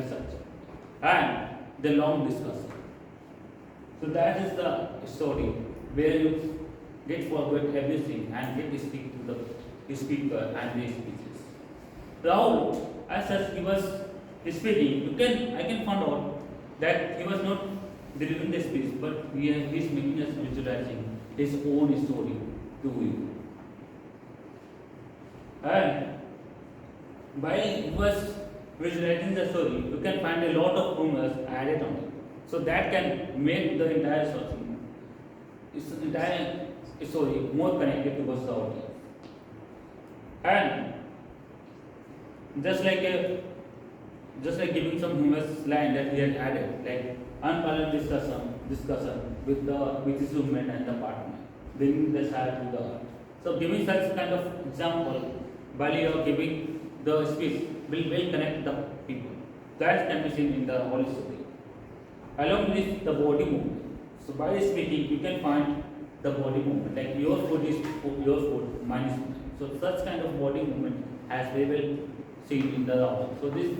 structure, and the long discussion. So that is the story where you get forward everything and get to speak to the speaker and the speeches. Rahul, as such, he was speaking. I can find out that he was not delivering the speech, but he is making us visualizing his own story to you. And while he was visualizing the story, you can find a lot of rumors added on it. So that can make the entire story more connected towards the audience. And just like giving some humorous line that he had added, like unparalleled discussion with his roommate and the partner, bringing the child to the earth. So giving such kind of example while you are giving the speech will connect the people. That can be seen in the whole story. Along with the body movement. So by speaking, you can find the body movement. Like your foot is your foot, mine is mine. So such kind of body movement has very well seen in the audience. So this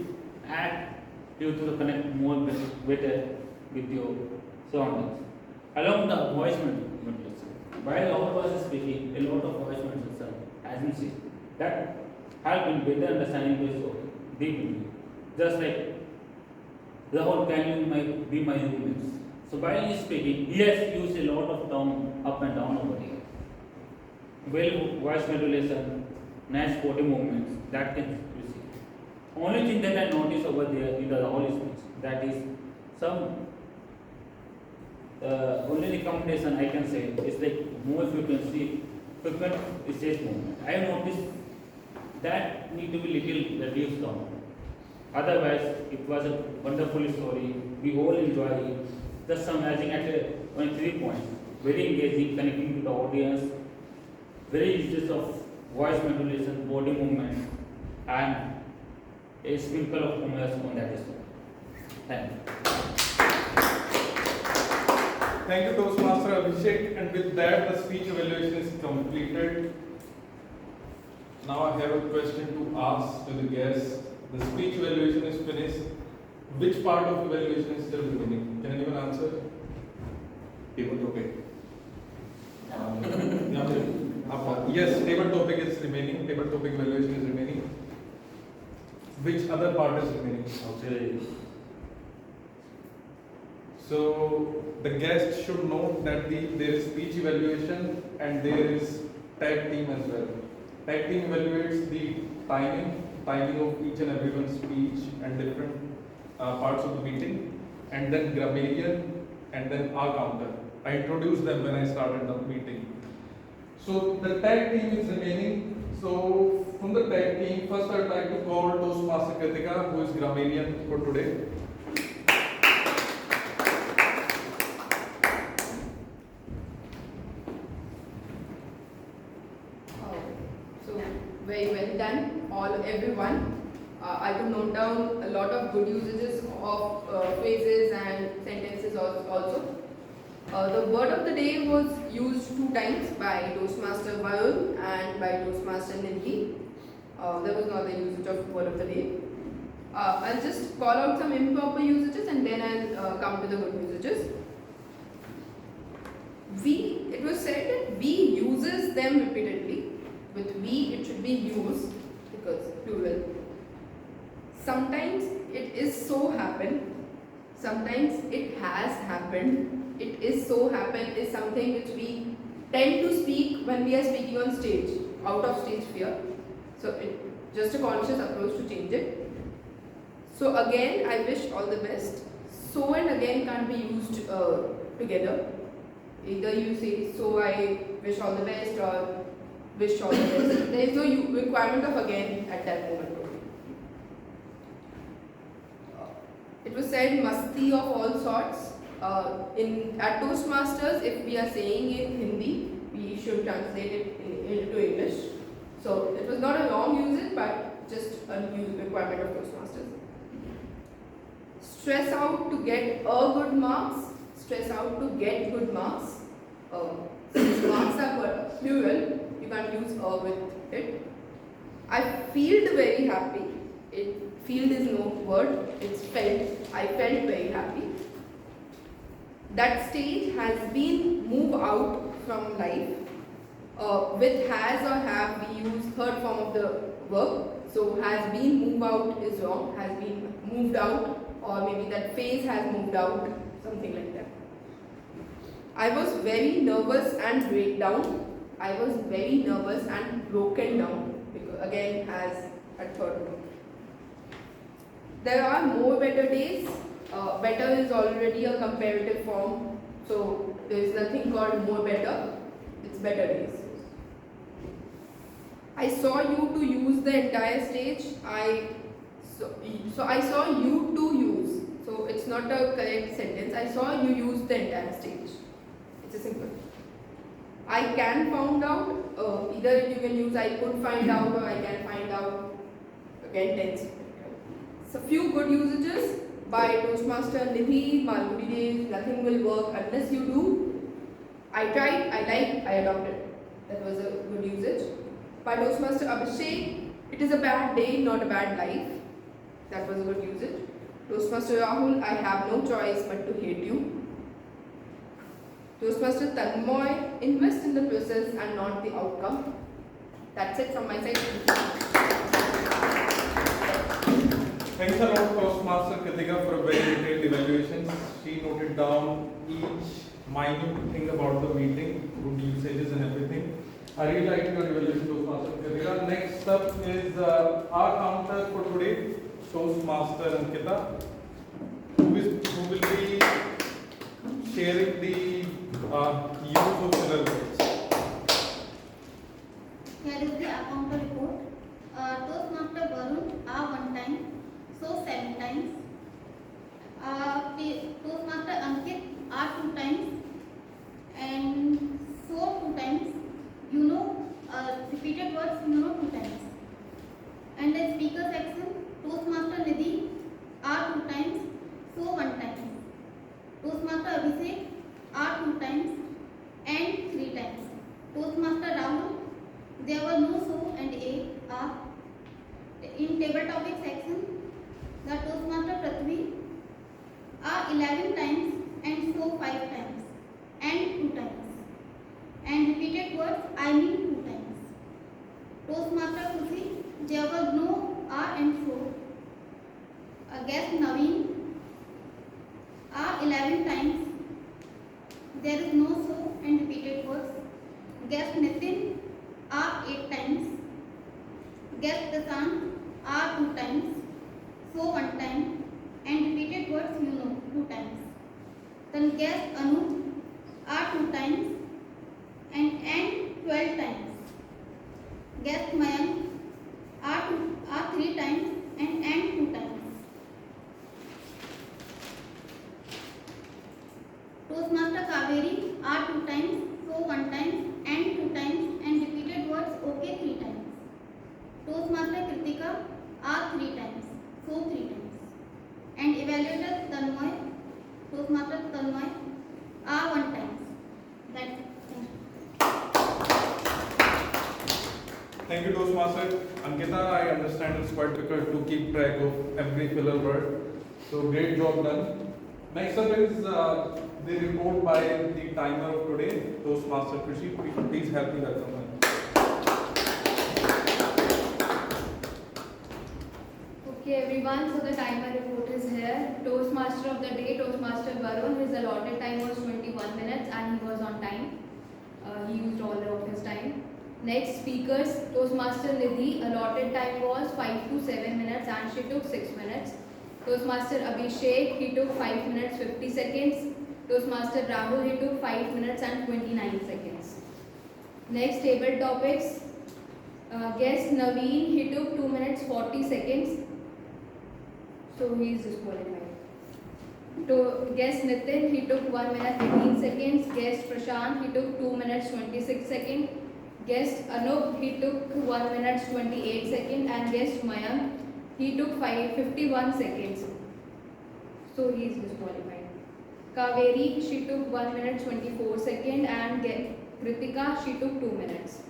add you to connect more better with your surroundings. Along the voice modulation. While our was speaking, a lot of voice modulation has been seen. That help in better understanding the story deeply. Just like Rahul, can you be my roommates? So while he is speaking, he has used a lot of term up and down over here. Well, voice modulation, nice body movements, that can be seen. Only thing that I noticed over there in the Rahul speech, that is some only recommendation I can say is like more frequent stage movement. I have noticed that need to be little reduced down. Otherwise, it was a wonderful story. We all enjoy it. Just summarizing at only 3 points. Very engaging, connecting to the audience. Very uses of voice modulation, body movement, and a sprinkle of humor on that story. Thank you.
Thank you, Toastmaster Abhishek. And with that, the speech evaluation is completed. Now I have a question to ask to the guests. The speech evaluation is finished. Which part of evaluation is still remaining? Can anyone answer?
Table topic.
Yes, table topic is remaining. Table topic evaluation is remaining. Which other part is remaining?
Okay.
So the guests should know that there is speech evaluation and there is tag team as well. Tag team evaluates the timing of each and everyone's speech and different parts of the meeting, and then grammarian, and then our counter. I introduced them when I started the meeting. So the tag team is remaining. So from the tag team, first I would like to call Toastmaster Kritika, who is grammarian for today.
So very well done. everyone. I could note down a lot of good usages of phrases and sentences also. The word of the day was used 2 times by Toastmaster Varun and by Toastmaster Nidhi. There was no other usage of word of the day. I'll just call out some improper usages and then I'll come to the good usages. We, it was said that we uses them repeatedly. With we, it should be used because plural. Sometimes it is so happened. Sometimes it has happened. It is so happened is something which we tend to speak when we are speaking on stage, out of stage fear. So it just a conscious approach to change it. So again, I wish all the best. So and again can't be used together. Either you say, so I wish all the best, or wish all the best. There is no requirement of again at that moment. It was said masti of all sorts. At Toastmasters, if we are saying in Hindi, we should translate it into English. So it was not a long usage, but just a requirement of Toastmasters. Stress out to get a good marks. Stress out to get good marks. Since marks are plural, you can't use with it. I feel very happy. Feel is no word, it's felt. I felt very happy. That stage has been moved out from life. With has or have, we use third form of the verb. So has been moved out is wrong, has been moved out, or maybe that phase has moved out, something like that. I was very nervous and break down. I was very nervous and broken down, because again has at third form. There are more better days. Better is already a comparative form, so there is nothing called more better. It's better days. I saw you to use the entire stage. So I saw you to use. So it's not a correct sentence. I saw you use the entire stage. It's a simple. I can found out. Either you can use I could find out or I can find out. Again tense. So few good usages by Toastmaster Nidhi, Malgudi days, nothing will work unless you do. I tried, I liked, I adopted. That was a good usage. By Toastmaster Abhishek, it is a bad day, not a bad life. That was a good usage. Toastmaster Rahul, I have no choice but to hate you. Toastmaster Tanmoy, invest in the process and not the outcome. That's it from my side.
Thanks a lot, Toastmaster Kritika, for a very detailed evaluation. She noted down each minute thing about the meeting, good usages and everything. I really liked your evaluation, Toastmaster Kritika. Next up is our counter for today, Toastmaster Ankita, who will be sharing the use of filler words.
Here is the counter report. Toastmaster Varun, one time. So 7 times. Toastmaster Ankit, 2 times. And so 2 times. Repeated words, 2 times. And the speaker section, Toastmaster Nidhi, 2 times. So 1 time. Toastmaster Abhishek, 2 times. And 3 times. Toastmaster Rahul, there were no so and a. In table topic section, the Toastmaster Prithvi, 11 times and so 5 times and 2 times. And repeated words, I mean 2 times. Toastmaster Khushi, there was no and so. Guest Naveen, 11 times. There is no so and repeated words. Guest Nitin, 8 times. Guest Prasant, 2 times. So 1 time. And repeated words, 2 times. Then guest Anu, 2 times. And 12 times. Guest Mayank, 3 times and 2 times. Toastmaster Kaveri, 2 times, so 1 time and 2 times and repeated words okay 3 times. Toastmaster Kritika, Toastmaster Tanmay are one time. That's it.
Thank you, Toastmaster. Ankita, I understand it's quite difficult to keep track of every filler word. So great job done. Next up is the report by the timer of today, Toastmaster Krishi. Please help me welcome her.
Okay everyone, so the timer report is here. Toastmaster of the day, Toastmaster Varun, his allotted time was 21 minutes and he was on time. He used all of his time. Next speakers, Toastmaster Nidhi, allotted time was 5 to 7 minutes and she took 6 minutes. Toastmaster Abhishek, he took 5 minutes 50 seconds. Toastmaster Rahul, he took 5 minutes and 29 seconds. Next table topics, guest Naveen, he took 2 minutes 40 seconds. So he is disqualified. To guest Nitin, he took 1 minute 18 seconds. Guest Prashant, he took 2 minutes 26 seconds. Guest Anup, he took 1 minute 28 seconds. And guest Mayank, he took 51 seconds. So he is disqualified. Kaveri, she took 1 minute 24 seconds. And Kritika, she took 2 minutes.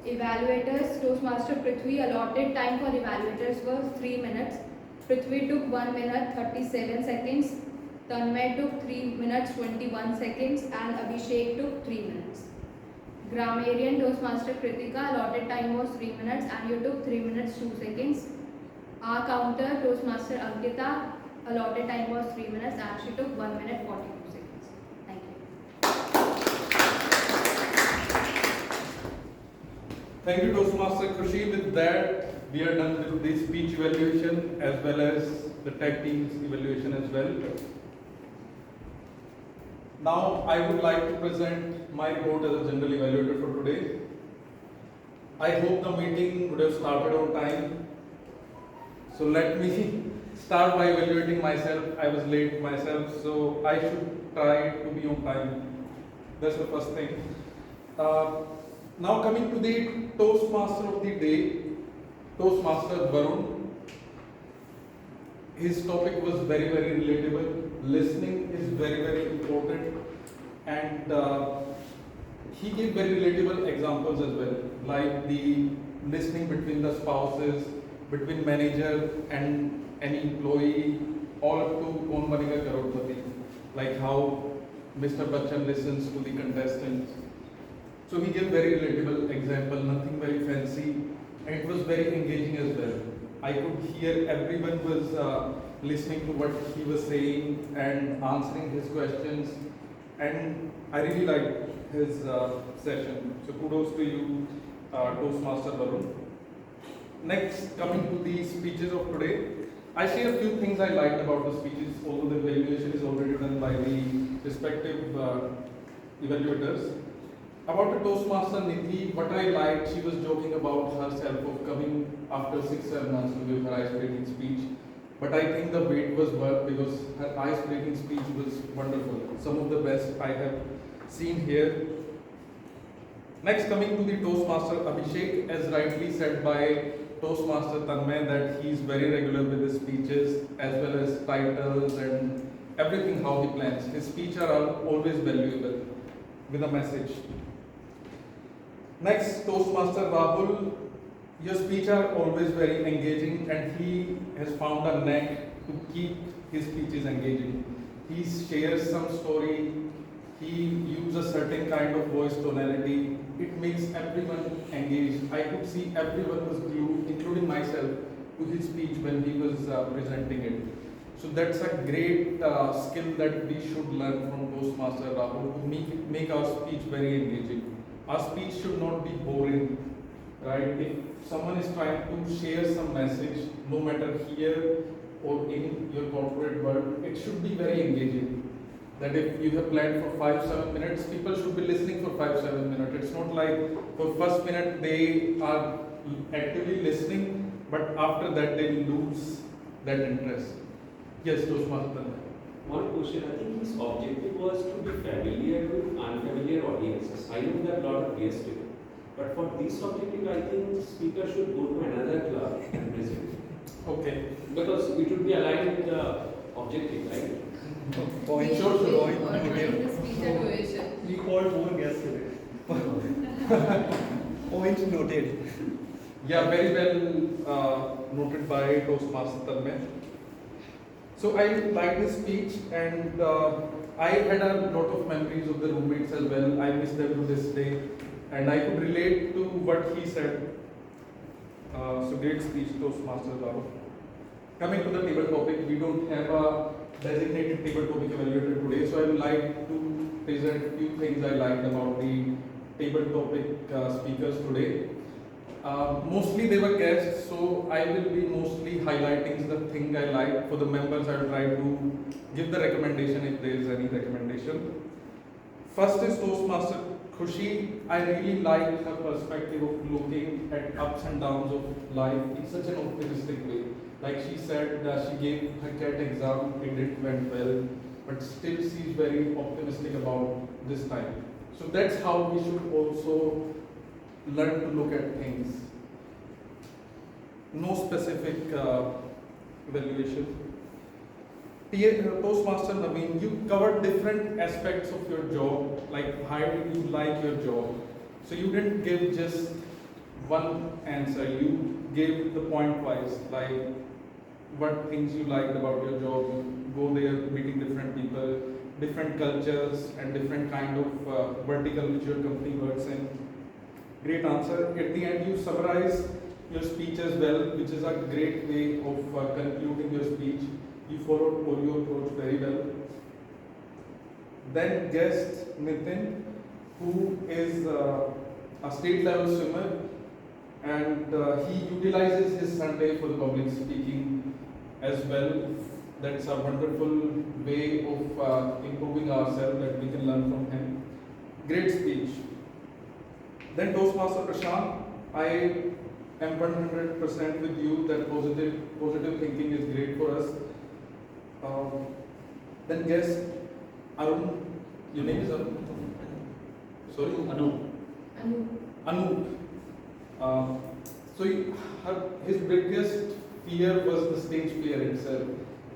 Evaluators, Toastmaster Prithvi, allotted time for evaluators was 3 minutes. Prithvi took 1 minute 37 seconds. Tanmay took 3 minutes 21 seconds and Abhishek took 3 minutes. Grammarian Toastmaster Kritika, allotted time was 3 minutes and you took 3 minutes 2 seconds. Our counter Toastmaster Ankita, allotted time was 3 minutes and she took 1 minute 42 seconds. Thank you.
Thank you, Toastmaster Krishi. With that, we are done with the speech evaluation as well as the tag team's evaluation as well. Now, I would like to present my report as a general evaluator for today. I hope the meeting would have started on time. So let me start by evaluating myself. I was late myself, so I should try to be on time. That's the first thing. Now coming to the Toastmaster of the day, Toastmaster Varun. His topic was very, very relatable. Listening is very, very important, and he gave very relatable examples as well, like the listening between the spouses, between manager and any employee, all up to Kaun Banega Crorepati, like how Mr. Bachchan listens to the contestants. So he gave very relatable example, nothing very fancy, and it was very engaging as well. I could hear everyone was listening to what he was saying and answering his questions, and I really liked his session. So kudos to you, Toastmaster Varun. Next, coming to the speeches of today, I share a few things I liked about the speeches, although the evaluation is already done by the respective evaluators. About the Toastmaster Nidhi, what I liked, she was joking about herself of coming after 6-7 months to give her ice-breaking speech. But I think the wait was worth because her ice-breaking speech was wonderful. Some of the best I have seen here. Next, coming to the Toastmaster Abhishek, as rightly said by Toastmaster Tanmay, that he is very regular with his speeches as well as titles and everything how he plans. His speeches are always valuable with a message. Next, Toastmaster Rahul, your speeches are always very engaging and he has found a knack to keep his speeches engaging. He shares some story, he uses a certain kind of voice tonality, it makes everyone engaged. I could see everyone was glued, including myself, to his speech when he was presenting it. So that's a great skill that we should learn from Toastmaster Rahul to make our speech very engaging. Our speech should not be boring, right? If someone is trying to share some message, no matter here or in your corporate world, it should be very engaging. That if you have planned for 5-7 minutes, people should be listening for 5-7 minutes. It's not like for first minute they are actively listening, but after that they lose that interest. Yes, Toastmaster.
One question, I think his objective was to be familiar with unfamiliar audiences. I know that a lot of guests do. But for this objective, I think speaker should go to another club and present.
Okay.
Because it would be aligned with the objective, right?
Point.
Sure, point.
Organize the speech and ovation.
We called 4 guests today. Point noted.
Yeah, very well noted by Toastmaster Tanmay. So I liked his speech, and I had a lot of memories of the roommates as well. I miss them to this day, and I could relate to what he said. So great speech, Toastmaster Varun. Coming to the table topic, we don't have a designated table topic evaluator today, so I would like to present a few things I liked about the table topic speakers today. Mostly they were guests, so I will be mostly highlighting the thing I like. For the members, I will try to give the recommendation if there is any recommendation. First is Toastmaster Khushi. I really like her perspective of looking at ups and downs of life in such an optimistic way. Like she said, she gave her CAT exam, it didn't went well, but still she's very optimistic about this time. So that's how we should also learn to look at things. No specific evaluation. Toastmaster Naveen, you covered different aspects of your job, like how did you like your job. So you didn't give just one answer, you gave the point wise, like what things you liked about your job. You go there meeting different people, different cultures and different kind of vertical which your company works in. Great answer. At the end you summarize your speech as well, which is a great way of concluding your speech. You followed your approach very well. Then guest Nitin, who is a state level swimmer, and he utilizes his Sunday for the public speaking as well. That's a wonderful way of improving ourselves that we can learn from him. Great speech. Then Toastmaster Prashant, I am 100% with you that positive thinking is great for us. Then guest Arun, your name is Arun? Sorry? Anu. So his biggest fear was the stage fear itself.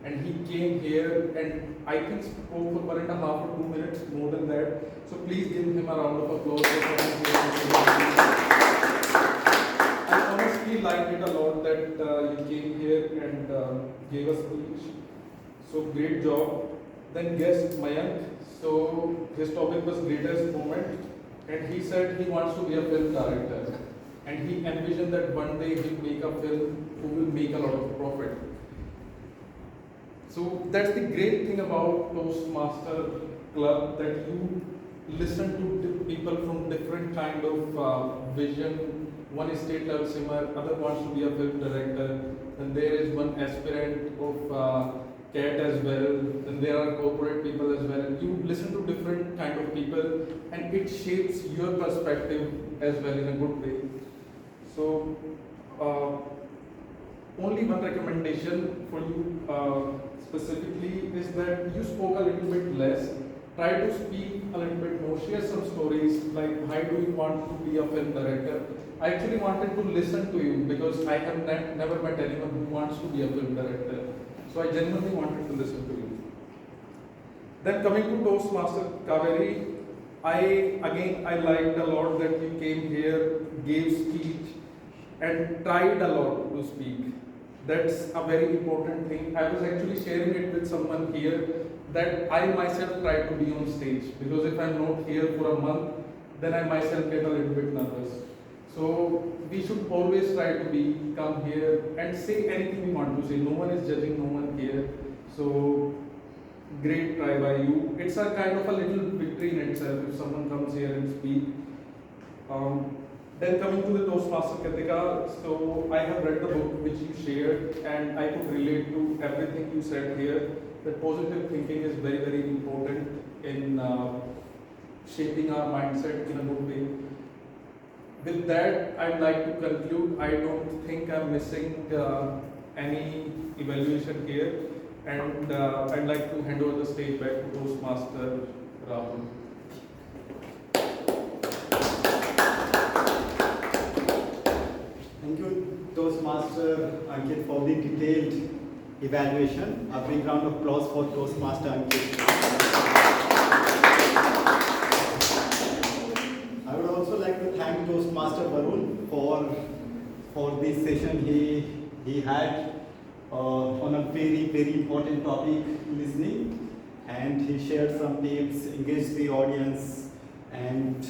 And he came here and I think spoke for 1.5 or 2 minutes, more than that. So please give him a round of applause. I honestly liked it a lot that you came here and gave us speech. So great job. Then guest Mayank. So his topic was greatest moment, and he said he wants to be a film director, and he envisioned that one day he'll make a film who will make a lot of profit. So that's the great thing about Toastmaster Club, that you listen to people from different kind of vision. One is state level swimmer, other wants to be a film director, and there is one aspirant of CAT as well, then there are corporate people as well. You listen to different kind of people and it shapes your perspective as well in a good way. So only one recommendation for you specifically is that you spoke a little bit less. Try to speak a little bit more, share some stories like how do you want to be a film director. I actually wanted to listen to you because I have never met anyone who wants to be a film director. So I genuinely wanted to listen to you. Then coming to Toastmaster Kaveri, I liked a lot that you came here, gave speech, and tried a lot to speak. That's a very important thing. I was actually sharing it with someone here that I myself try to be on stage, because if I'm not here for a month, then I myself get a little bit nervous. So we should always try to come here and say anything we want to say. No one is judging, no one here. So great try by you. It's a kind of a little victory in itself if someone comes here and speak. Then coming to the Toastmaster Kritika, so I have read the book which you shared and I could relate to everything you said here. That positive thinking is very, very important in shaping our mindset in a good way. With that, I'd like to conclude. I don't think I'm missing any evaluation here, and I'd like to hand over the stage back to Toastmaster Rahul.
Thank you, Toastmaster Ankit, for the detailed evaluation. A big round of applause for Toastmaster Ankit. I would also like to thank Toastmaster Varun for this session he had on a very important topic, listening, and he shared some tips, engaged the audience, and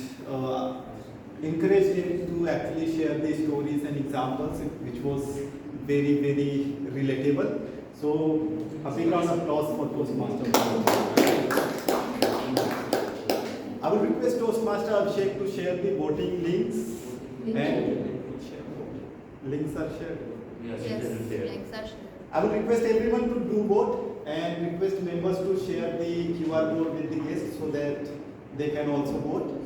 encouraged him to actually share the stories and examples, which was very relatable. So a big round of applause for Toastmaster Varun. I would request Toastmaster Abhishek to share the voting links. And links are shared.
Yes, links are shared.
I would request everyone to do vote and request members to share the QR code with the guests so that they can also vote.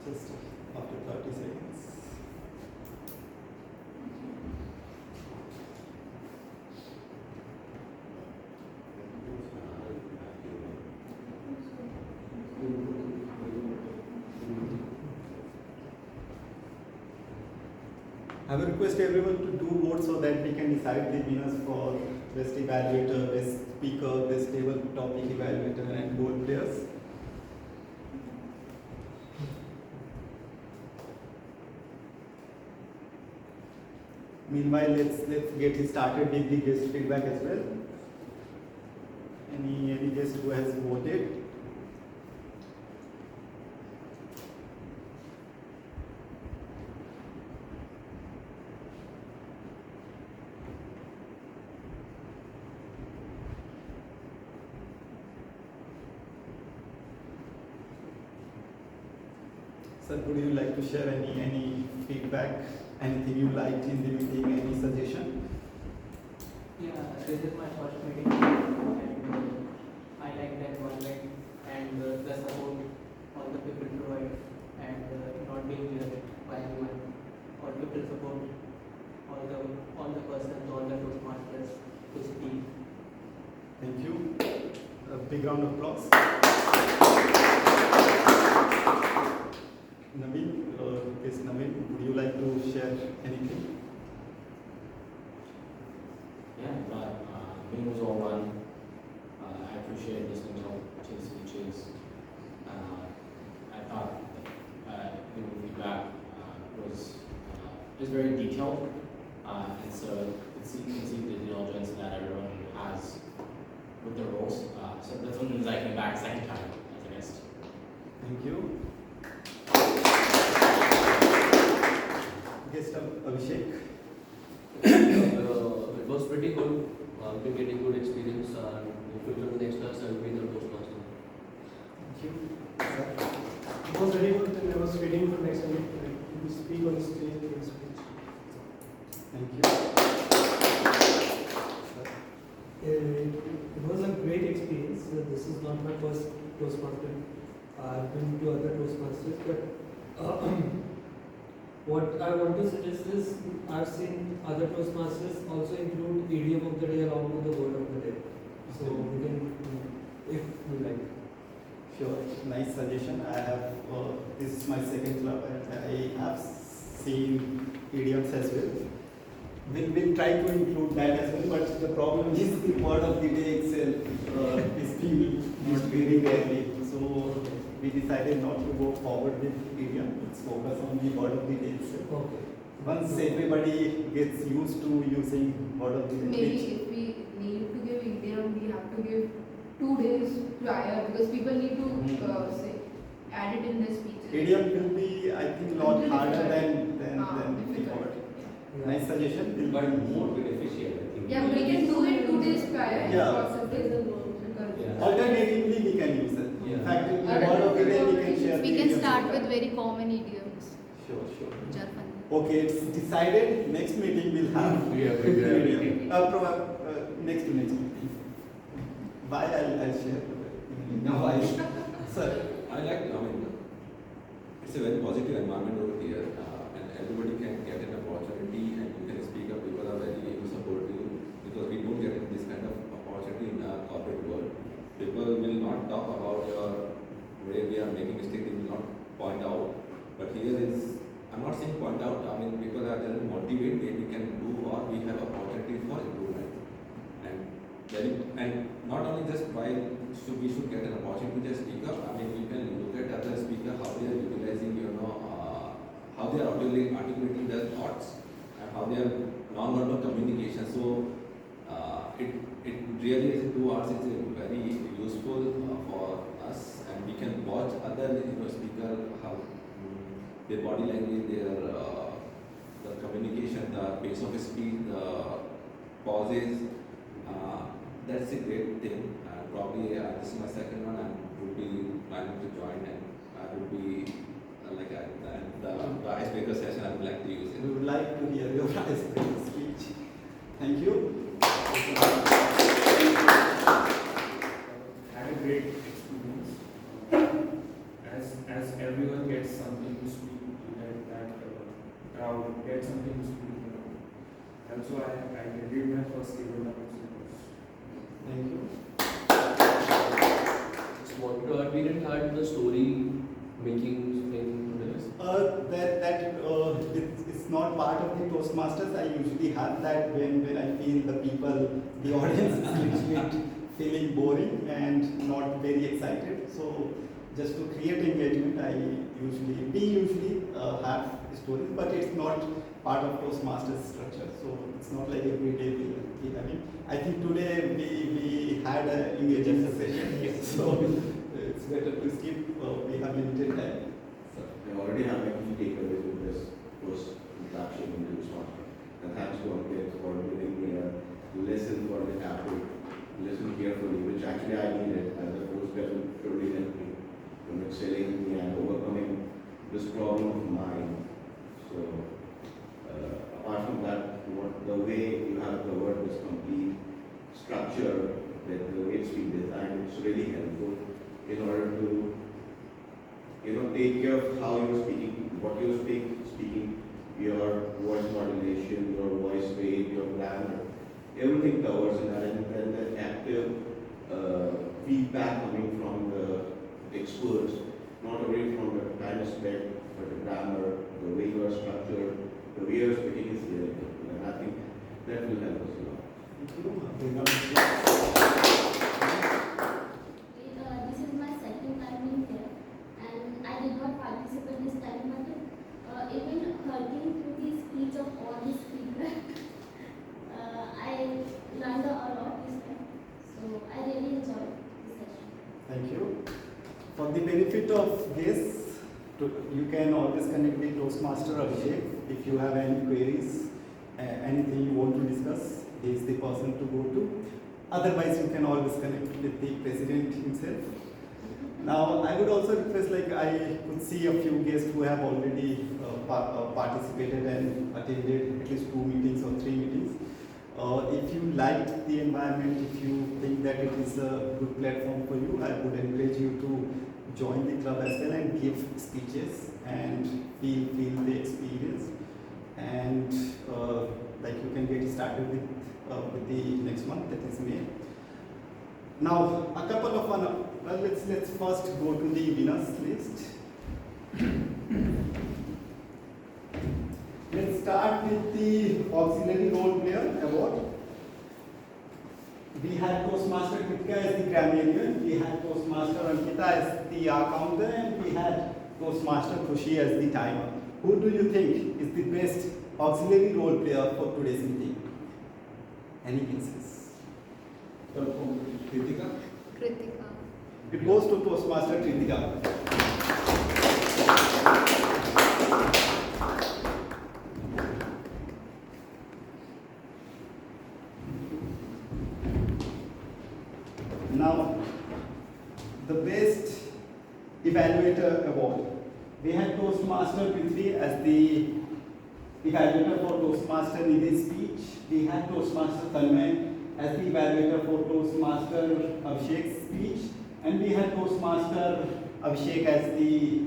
Just after 30 seconds. I will request everyone to do vote so that we can decide the winners for best evaluator, best speaker, best table topic evaluator, and goal players. Meanwhile, let's get it started with the guest feedback as well. Any guest who has voted? Sir, would you like to share any feedback, anything you liked in the meeting, any suggestion?
Yeah, this is my first meeting and I like the environment and the support all the people provide and not being judged by anyone. All people support all the persons, all the Toastmasters to speak.
Thank you. A big round of applause. Naveen, yes, Naveen, would you like to share anything?
Yeah, but meeting was all run. I appreciate listening to the speeches. I thought the feedback was very detailed, and so you can see the diligence that everyone has with their roles. So that's one reason I came back a second time as a guest.
Thank you. Guest Abhishek.
It was pretty good. I've been getting good experience, and if you go to the next class, I will be the Toastmaster.
Thank you. Sir.
It was very good, and I was waiting for next week to speak on stage and give a speech.
Thank you.
It was a great experience. This is not my first Toastmaster. I've been to other Toastmasters, but what I want to suggest is I've seen other Toastmasters also include idiom of the day along with the word of the day. So we can, if you like.
Sure, nice suggestion. I have, this is my second club and I have seen idioms as well. We'll try to include that as well, but the problem is the word of the day itself is being used very rarely. So we decided not to go forward with idiom. Let's focus on the word of the day itself.
Okay.
Once everybody gets used to using word of the day.
Maybe if we need to give idiom, we have to give 2 days prior because people need to say add it in their speeches.
Idiom will be, I think, lot harder than the word.
Yeah.
Nice suggestion.
But more beneficial, I think.
Yeah, we can do it 2 days prior.
Yeah.
Yeah.
Alternatively, we can use it.
Yeah.
In fact, in the word of the day, we can share.
We
the
can
idioms.
start with very common idioms
Sure.
which are funny.
Okay, it's decided. Next meeting we'll have. Next meeting. Why I'll share. No, why? Sir.
I mean, it's a very positive environment over here, and everybody can get an opportunity, and you can speak up. People are very supportive because we don't get this kind of opportunity in our corporate world. People will not talk about where we are making mistakes. They will not point out. But here is, I'm not saying point out. I mean, people are just motivate where we can do or we have opportunity for improvement. And not only just why we should get an opportunity to just speak up. I mean, you can look at other speakers, how they are utilizing, how they are articulating their thoughts and how they are non-verbal communication. So it really is 2 hours. It's very useful for us, and we can watch other speakers how their body language, their the communication, the pace of speech, the pauses. That's a great thing. Probably this is my second one. I would be planning to join, and I would be the icebreaker session. I would like to use it.
We would like to hear your icebreaker speech. Thank you.
Had a great experience. As everyone gets something to speak, that crowd gets something to speak about. Also, I did my first table.
Thank you.
We didn't had the story making thing.
It's not part of the Toastmasters. I usually have that when I feel the audience is literally feeling boring and not very excited. So just to create engagement, we usually have stories, but it's not part of Toastmasters structure. So it's not like every day we'll keep having. I think today we had an engaging session, so it's better to skip. We have limited time.
So I already have my key takeaways with this post introduction into Toastmasters. And thanks to Ankit for giving me a lesson for the topic, listen carefully, which actually I needed as a post that really helped me in excelling me and overcoming this problem of mine. So apart from that, the way you have covered this complete structure, the way it's been designed, it's really helpful in order to take care of how you're speaking, what you're speaking, your voice modulation, your voice weight, your grammar, everything covers in that, and then the active feedback coming from the experts, not only from the time spent, but the grammar, the way you are structured, the way you're speaking is really helpful, and I think that will help us a lot.
This is my second time in here, and I did not participate this time, but even hearing through the speech of all the speakers, I learned a lot this time. So I really enjoyed this session.
Thank you. For the benefit of guests, you can always connect with Toastmaster Abhishek if you have any queries, anything you want to discuss. He is the person to go to. Otherwise, you can always connect with the president himself. Now, I would also request, I could see a few guests who have already participated and attended at least 2 meetings or 3 meetings. If you liked the environment, if you think that it is a good platform for you, I would encourage you to join the club as well and give speeches and feel the experience. And you can get started with the next month, that is May. Now, a couple of let's first go to the winners list. Let's start with the auxiliary role player award. We had Toastmaster Kritika as the grammarian, we had Toastmaster Ankita as the counter, and we had Toastmaster Khushi as the timer. Who do you think is the best auxiliary role player for today's meeting? Any guesses?
Kritika?
Kritika.
It goes to Toastmaster Kritika. Now, the best evaluator award. We had Toastmaster Prithvi as the evaluator for Toastmaster Nidhi's speech. We had Toastmaster Tanmay as the evaluator for Toastmaster Abhishek's speech. And we had Toastmaster Abhishek as the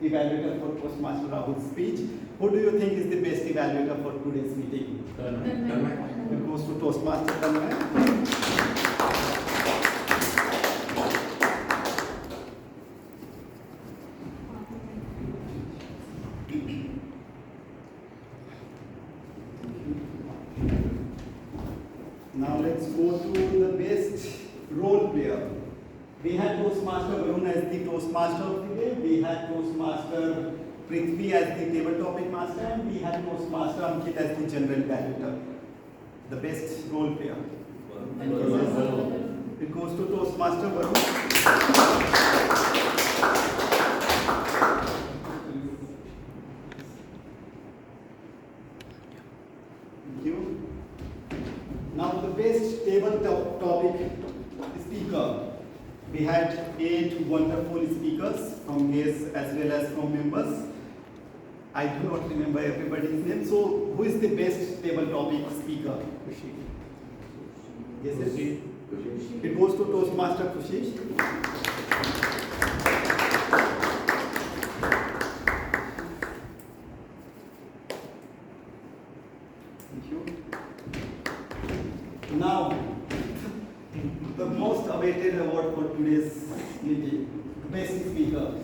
evaluator for Toastmaster Rahul's speech. Who do you think is the best evaluator for today's meeting? Tanmay. It goes to Toastmaster Tanmay. Now let's go to the best role player. We had Toastmaster Varun as the Toastmaster of the day. We had Toastmaster Prithvi as the table topic master, and we had Toastmaster Ankit as the general evaluator. The best role player. It goes to Toastmaster Varun. Thank you. Now the best table topic speaker. We had 8 wonderful speakers from guests as well as from members. I do not remember everybody's name. So who is the best table topic speaker? Kushi. Yes, Kushi. It goes to Toastmaster Kushi. Thank you. Now, the most awaited award for today's meeting, best speaker.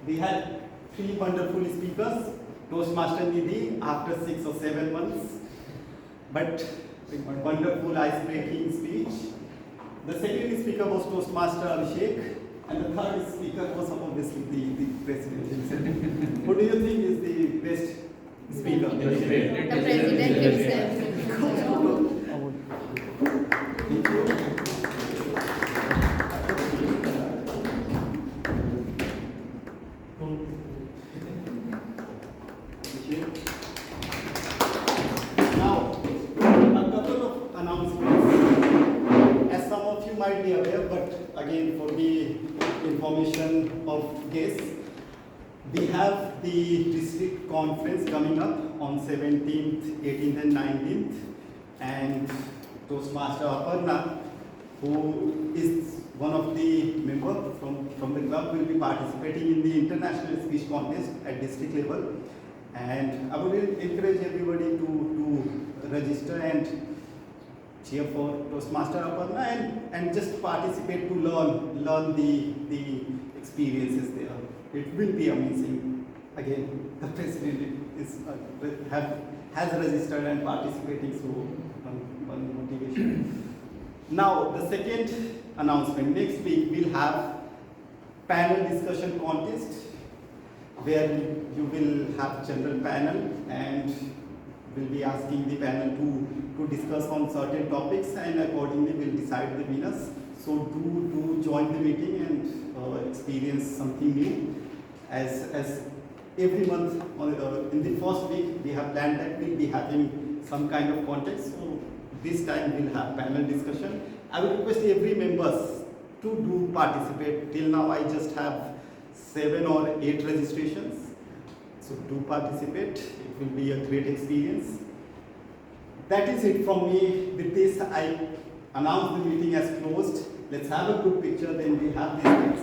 We had 3 wonderful speakers. Toastmaster Nidhi after 6 or 7 months, but wonderful ice-breaking speech. The second speaker was Toastmaster Abhishek, and the third speaker was obviously the president himself. Who do you think is the best speaker?
The president himself.
Thank you. Now, a couple of announcements. As some of you might be aware, but again for the information of guests, we have the district conference coming up on 17th, 18th and 19th, and Toastmaster Aparna, who is one of the members from the club, will be participating in the international speech contest at district level. And I would encourage everybody to register and cheer for Toastmaster Aparna and just participate to learn the experiences there. It will be amazing. Again, the president is has registered and participating, so one motivation. Now, the second announcement, next week we'll have panel discussion contest where you will have general panel and we'll be asking the panel to discuss on certain topics, and accordingly we'll decide the winners. So do join the meeting and experience something new. As every month in the first week we have planned that we'll be having some kind of contest. So this time we'll have panel discussion. I would request every members to do participate. Till now I just have 7 or 8 registrations. So do participate. It will be a great experience. That is it from me. With this I announce the meeting as closed. Let's have a good picture, then we have these things.